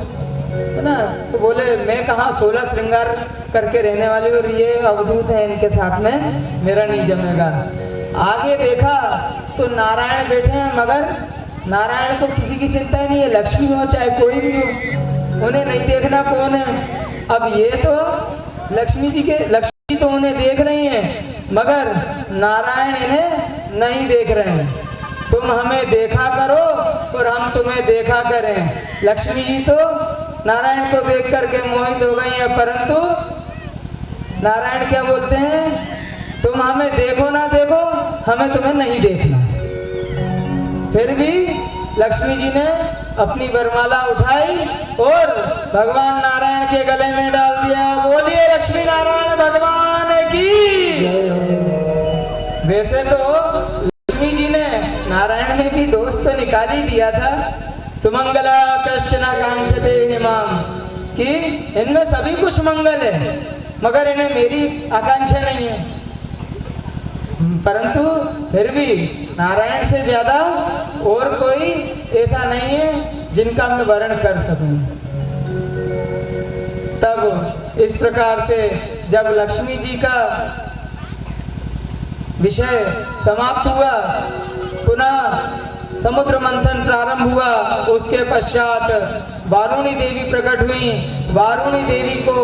है ना। तो बोले मैं कहाँ 16 श्रृंगार करके रहने वाली और ये अवधूत है, इनके साथ में मेरा नहीं जमेगा। आगे देखा तो नारायण बैठे हैं, मगर नारायण को किसी की चिंता ही नहीं है, लक्ष्मी हो चाहे कोई भी हो, उन्हें नहीं देखना कौन है। अब ये तो लक्ष्मी तो उन्हें देख रही हैं, मगर नारायण इन्हें नहीं देख रहे हैं। तुम हमें देखा करो और हम तुम्हें देखा करें। लक्ष्मी जी तो नारायण को देख करके मोहित हो गई है, परंतु नारायण क्या बोलते हैं, तुम हमें देखो ना देखो, हमें तुम्हें नहीं देखना। फिर भी लक्ष्मी जी ने अपनी वरमाला उठाई और भगवान नारायण के गले में डाल दिया। बोलिए लक्ष्मी नारायण भगवान की। वैसे तो लक्ष्मी जी ने नारायण में भी दोष तो निकाल ही दिया था, सुमंगला कश्चन कांक्षते हिमाम, कि इनमें सभी कुछ मंगल है मगर इन्हें मेरी आकांक्षा नहीं है। परंतु फिर भी नारायण से ज्यादा और कोई ऐसा नहीं है जिनका मैं वर्ण कर सकूं। तब इस प्रकार से जब लक्ष्मी जी का विषय समाप्त हुआ, पुनः समुद्र मंथन प्रारंभ हुआ। उसके पश्चात वारुणी देवी प्रकट हुई। वारुणी देवी को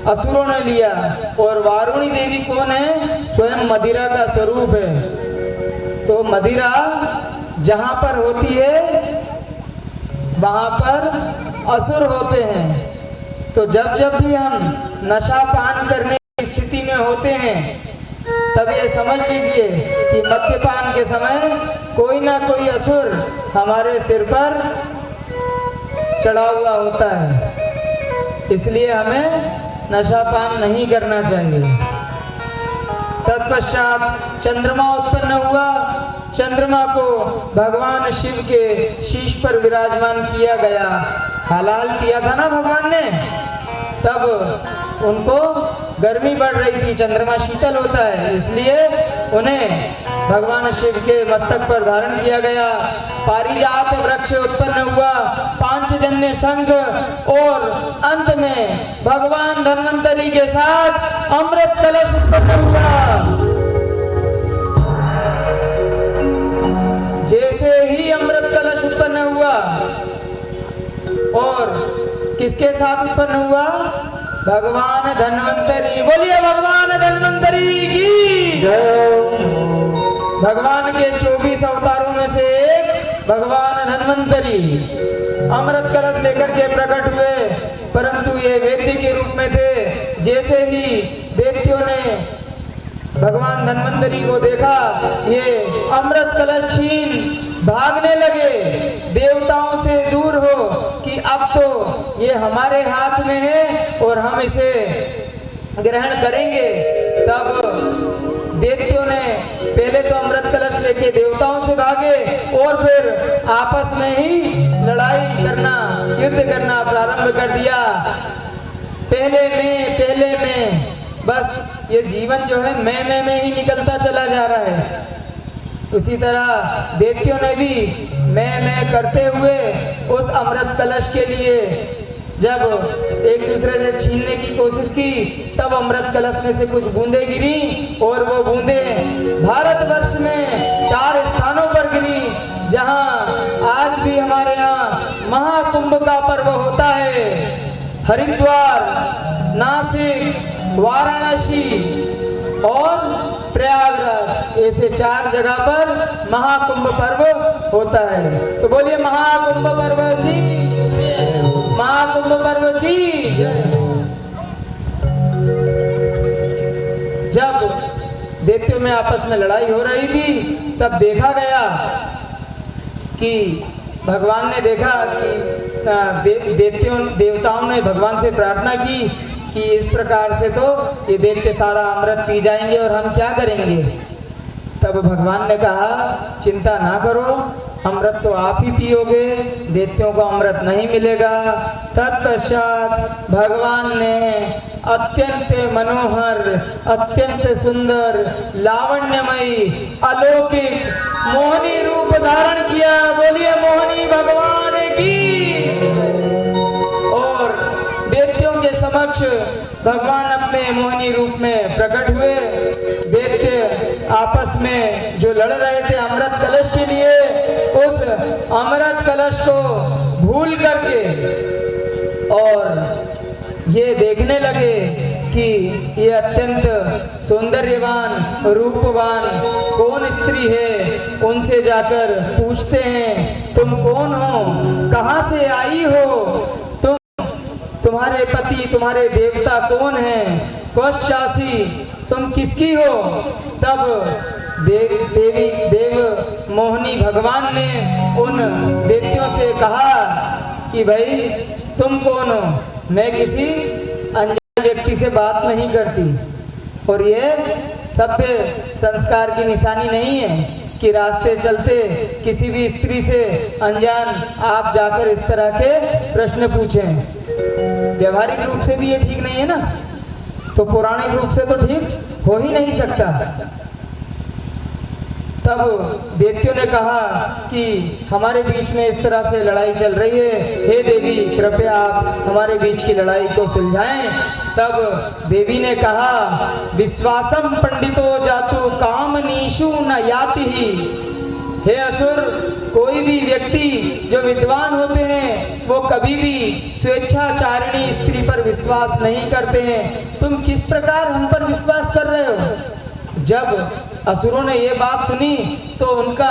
असुरों ने लिया, और वारुणी देवी कौन है? स्वयं मदिरा का स्वरूप है। तो मदिरा जहाँ पर होती है वहाँ पर असुर होते हैं। तो जब जब भी हम नशा पान करने की स्थिति में होते हैं, तब ये समझ लीजिए कि मद्यपान के समय कोई ना कोई असुर हमारे सिर पर चढ़ा हुआ होता है। इसलिए हमें नशा पान नहीं करना चाहिए। तत्पश्चात चंद्रमा उत्पन्न हुआ। चंद्रमा को भगवान शिव के शीश पर विराजमान किया गया। हलाल किया था ना भगवान ने, तब उनको गर्मी बढ़ रही थी। चंद्रमा शीतल होता है, इसलिए उन्हें भगवान शिव के मस्तक पर धारण किया गया। पारिजात वृक्ष उत्पन्न हुआ, पांचजन्य शंख, और अंत में भगवान धन्वंतरी के साथ अमृत कलश उत्पन्न हुआ। जैसे ही अमृत कलश उत्पन्न हुआ, और किसके साथ उत्पन्न हुआ? भगवान धन्वंतरी। बोलिए भगवान धन्वंतरी की जय। भगवान के 24 अवतारों में से एक भगवान धन्वंतरी अमृत कलश लेकर के प्रकट हुए, परंतु ये वैद्य के रूप में थे। जैसे ही दैत्यों ने भगवान धन्वंतरी को देखा, ये अमृत कलश छीन भागने लगे, देवताओं से दूर हो कि अब तो ये हमारे हाथ में है और हम इसे ग्रहण करेंगे। तब दैत्यों ने पहले तो अमृत कलश लेके देवताओं से भागे, और फिर आपस में ही लड़ाई करना, युद्ध करना प्रारंभ कर दिया। पहले में बस ये जीवन जो है मैं में ही निकलता चला जा रहा है। उसी तरह दैत्यों ने भी मैं करते हुए उस अमृत कलश के लिए जब एक दूसरे से छीनने की कोशिश की तब अमृत कलश में से कुछ बूंदें गिरी और वो बूंदें भारतवर्ष में 4 स्थानों पर गिरी, जहां आज भी हमारे यहाँ महाकुंभ का पर्व होता है। हरिद्वार, नासिक, वाराणसी और प्रयागराज, ऐसे 4 जगह पर महाकुंभ पर्व होता है। तो बोलिए महाकुंभ पर्व की, महाकुंभ पर्व की जय। जब दैत्यों में आपस में लड़ाई हो रही थी तब देखा गया कि भगवान ने देखा कि देवताओं ने भगवान से प्रार्थना की कि इस प्रकार से तो ये दैत्य सारा अमृत पी जाएंगे और हम क्या करेंगे। तब भगवान ने कहा चिंता ना करो, अमृत तो आप ही पियोगे, दैत्यों को अमृत नहीं मिलेगा। तत्पश्चात भगवान ने अत्यंत मनोहर, अत्यंत सुंदर, लावण्यमयी, अलौकिक मोहिनी रूप धारण किया। बोलिए मोहिनी भगवान की। और दैत्यों के समक्ष भगवान अपने मोहिनी रूप में प्रकट हुए। दैत्य आपस में जो लड़ रहे थे अमृत कलश के लिए, उस अमृत कलश को भूल करके और ये देखने लगे कि ये अत्यंत सौंदर्यवान, रूपवान कौन स्त्री है। उनसे जाकर पूछते हैं तुम कौन हो, कहाँ से आई हो, तुम्हारे पति, तुम्हारे देवता कौन हैं, कौशासी, तुम किसकी हो। तब देव मोहिनी भगवान ने उन दैत्यों से कहा कि भाई तुम कौन हो, मैं किसी अनजान व्यक्ति से बात नहीं करती। और ये सभ्य संस्कार की निशानी नहीं है कि रास्ते चलते किसी भी स्त्री से अनजान आप जाकर इस तरह के प्रश्न पूछें। व्यवहारिक रूप से भी ये ठीक नहीं है ना, तो पौराणिक रूप से तो ठीक हो ही नहीं सकता। तब दैत्यों ने कहा कि हमारे बीच में इस तरह से लड़ाई चल रही है, हे देवी कृपया आप हमारे बीच की लड़ाई को सुलझाएं। तब देवी ने कहा विश्वासम पंडितो जातु कामनीषु न याति ही। हे असुर, कोई भी व्यक्ति जो विद्वान होते हैं वो कभी भी स्वेच्छाचारिणी स्त्री पर विश्वास नहीं करते हैं। तुम किस प्रकार हम पर विश्वास कर रहे हो। जब असुरों ने ये बात सुनी तो उनका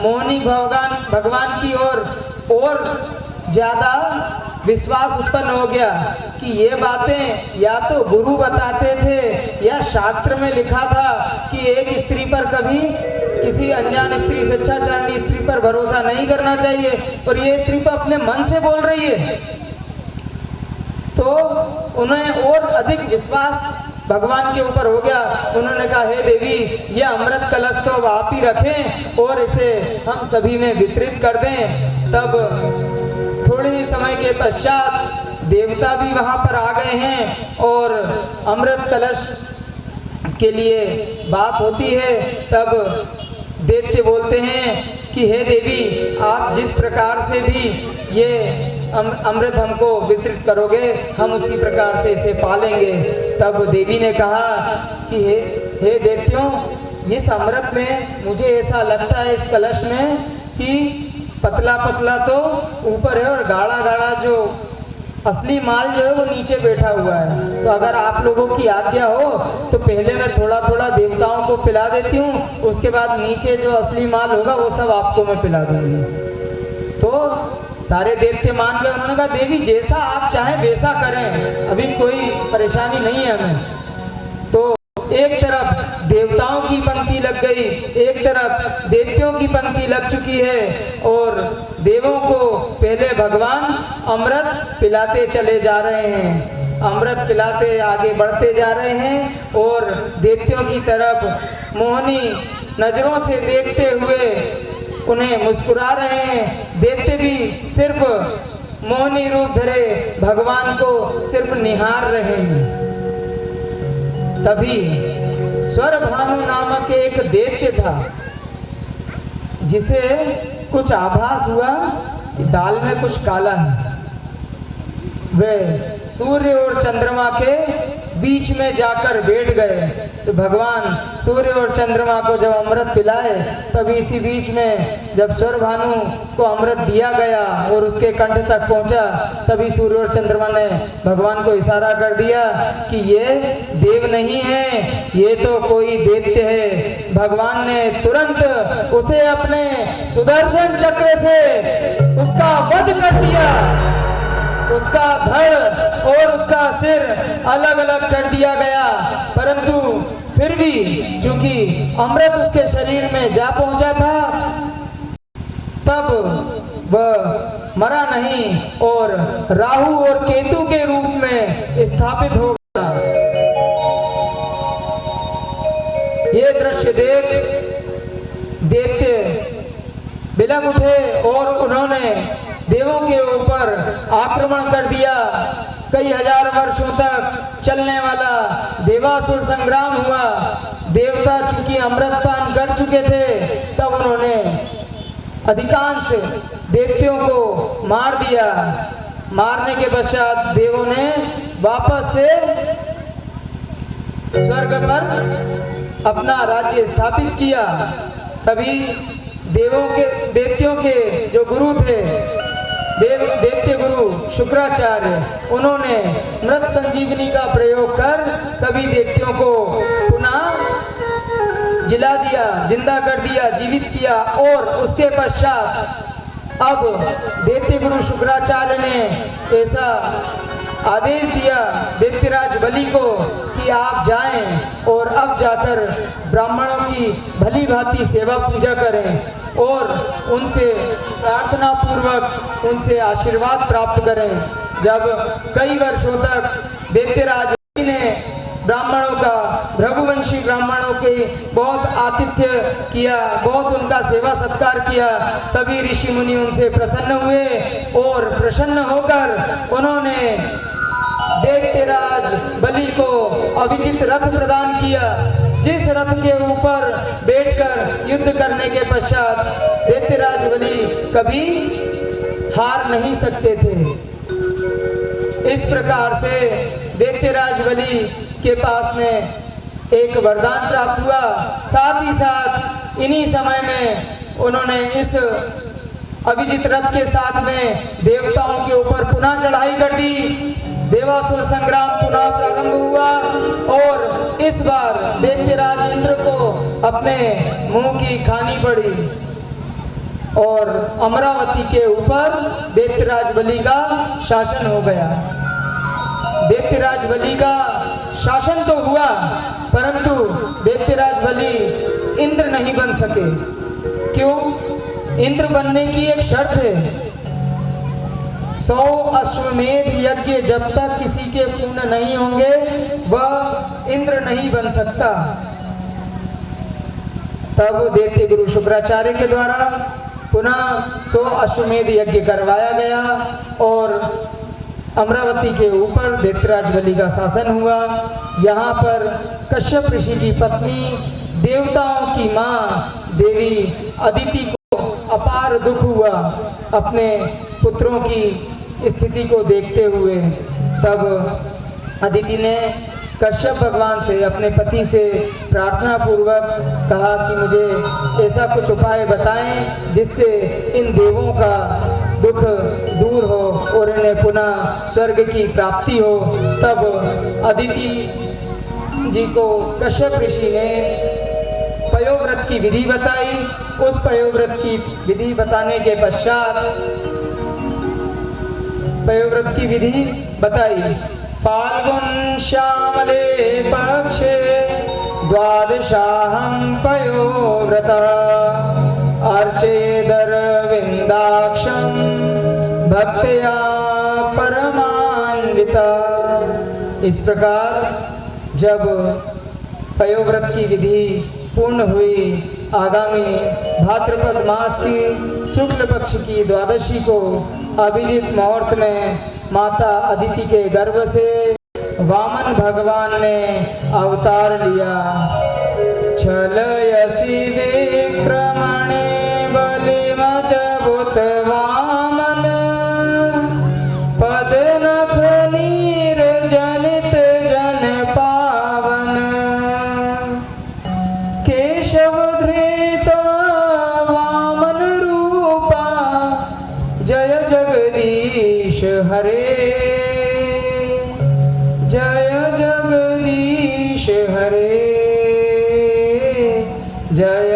मोहिनी भगवान की ओर और ज़्यादा विश्वास उत्पन्न हो गया कि ये बातें या तो गुरु बताते थे या शास्त्र में लिखा था कि एक स्त्री पर कभी किसी अनजान स्त्री, स्वेच्छाचारिणी स्त्री पर भरोसा नहीं करना चाहिए, और ये स्त्री तो अपने मन से बोल रही है। तो उन्हें और अधिक विश्वास भगवान के ऊपर हो गया। उन्होंने कहा हे देवी, ये अमृत कलश तो अब आप ही रखें और इसे हम सभी में वितरित कर दें। तब थोड़े ही समय के पश्चात देवता भी वहाँ पर आ गए हैं और अमृत कलश के लिए बात होती है। तब दैत्य बोलते हैं कि हे देवी, आप जिस प्रकार से भी ये अमृत हमको वितरित करोगे हम उसी प्रकार से इसे पालेंगे। तब देवी ने कहा कि हे दैत्यों, इस अमृत में मुझे ऐसा लगता है इस कलश में कि पतला पतला तो ऊपर है और गाढ़ा गाढ़ा जो असली माल जो है वो नीचे बैठा हुआ है। तो अगर आप लोगों की आज्ञा हो तो पहले मैं थोड़ा थोड़ा देवताओं को पिला देती हूँ, उसके बाद नीचे जो असली माल होगा वो सब आपको मैं पिला दूंगी। तो सारे दैत्य मान गए। उन्होंने कहा देवी जैसा आप चाहें वैसा करें, अभी कोई परेशानी नहीं है हमें। तो एक तरफ देवताओं की पंक्ति लग गई, एक तरफ दैत्यों की पंक्ति लग चुकी है और देवों को पहले भगवान अमृत पिलाते चले जा रहे हैं, अमृत पिलाते आगे बढ़ते जा रहे हैं और दैत्यों की तरफ मोहिनी नजरों से देखते हुए उन्हें मुस्कुरा रहे हैं। दैत्य भी सिर्फ मोहिनी रूप धरे भगवान को सिर्फ निहार रहे हैं। तभी स्वरभानु नामक एक दैत्य था जिसे कुछ आभास हुआ कि दाल में कुछ काला है। वे सूर्य और चंद्रमा के बीच में जाकर बैठ गए। तो भगवान सूर्य और चंद्रमा को जब अमृत पिलाए, तब इसी बीच में जब स्वरभानु को अमृत दिया गया और उसके कंठ तक पहुंचा, तभी सूर्य और चंद्रमा ने भगवान को इशारा कर दिया कि ये देव नहीं है, ये तो कोई दैत्य है। भगवान ने तुरंत उसे अपने सुदर्शन चक्र से उसका वध कर दिया, उसका धड़ और उसका सिर अलग अलग कर दिया गया। परंतु फिर भी चूंकि अमृत उसके शरीर में जा पहुंचा था, तब वह मरा नहीं और राहु और केतु के रूप में स्थापित हो गया। ये दृश्य देख दैत्य बिलक उठे और उन्होंने देवों के ऊपर आक्रमण कर दिया। कई हजार वर्षों तक चलने वाला देवासुर संग्राम हुआ। देवता चूंकि अमृतपान कर चुके थे, तब उन्होंने अधिकांश दैत्यों को मार दिया। मारने के पश्चात देवों ने वापस से स्वर्ग पर अपना राज्य स्थापित किया। तभी दैत्यों के जो गुरु थे, दैत्य गुरु शुक्राचार्य, उन्होंने मृत संजीवनी का प्रयोग कर सभी दैत्यों को पुनः जिला दिया, जिंदा कर दिया, जीवित किया। और उसके पश्चात अब दैत्य गुरु शुक्राचार्य ने ऐसा आदेश दिया दैत्यराज बलि को कि आप जाएं और अब जाकर ब्राह्मणों की भली भांति सेवा पूजा करें और उनसे प्रार्थना पूर्वक उनसे आशीर्वाद प्राप्त करें। जब कई वर्षों तक दैत्यराज बलि ने ब्राह्मणों का, भृगुवंशी ब्राह्मणों के बहुत आतिथ्य किया, बहुत उनका सेवा सत्कार किया, सभी ऋषि मुनि उनसे प्रसन्न हुए और प्रसन्न होकर उन्होंने दैत्यराज बलि को अभिजित रथ प्रदान किया, जिस रथ के ऊपर बैठकर युद्ध करने के पश्चात दैत्यराज बलि कभी हार नहीं सकते थे। इस प्रकार से दैत्यराज बलि के पास में एक वरदान प्राप्त हुआ। साथ ही साथ इन्हीं समय में उन्होंने इस अभिजित रथ के साथ में देवताओं के ऊपर पुनः चढ़ाई कर दी। देवासुर संग्राम पुनः प्रारंभ हुआ और इस बार दैत्यराज इंद्र को अपने मुंह की खानी पड़ी और अमरावती के ऊपर दैत्यराज बलि का शासन हो गया। दैत्यराज बलि का शासन तो हुआ, परंतु दैत्यराज बलि इंद्र नहीं बन सके। क्यों? इंद्र बनने की एक शर्त है, 100 अश्वमेध यज्ञ जब तक किसी के पूर्ण नहीं होंगे वह इंद्र नहीं बन सकता। तब दैत्य गुरु शुक्राचार्य के द्वारा पुनः 100 अश्वमेध यज्ञ करवाया गया और अमरावती के ऊपर दैत्यराज बलि का शासन हुआ। यहाँ पर कश्यप ऋषि की पत्नी, देवताओं की माँ देवी अदिति को अपार दुख हुआ अपने पुत्रों की स्थिति को देखते हुए। तब अदिति ने कश्यप भगवान से, अपने पति से प्रार्थना पूर्वक कहा कि मुझे ऐसा कुछ उपाय बताएं जिससे इन देवों का दुख दूर हो और इन्हें पुनः स्वर्ग की प्राप्ति हो। तब अदिति जी को कश्यप ऋषि ने पयोव्रत की विधि बताई। उस पयोव्रत की विधि बताने के पश्चात पयोव्रत की विधि बताई। फाल्गुन श्यामले पक्षे द्वादशाहं पयोव्रता अर्चेदरविन्दाक्षं भक्त्या परमान्विता। इस प्रकार जब पयोव्रत की विधि पूर्ण हुई, आगामी भाद्रपद मास की शुक्ल पक्ष की द्वादशी को अभिजित मुहूर्त में माता अदिति के गर्भ से वामन भगवान ने अवतार लिया। छलयसि विक्रमणे बलिमद्भुत वामन पद नख हरे जय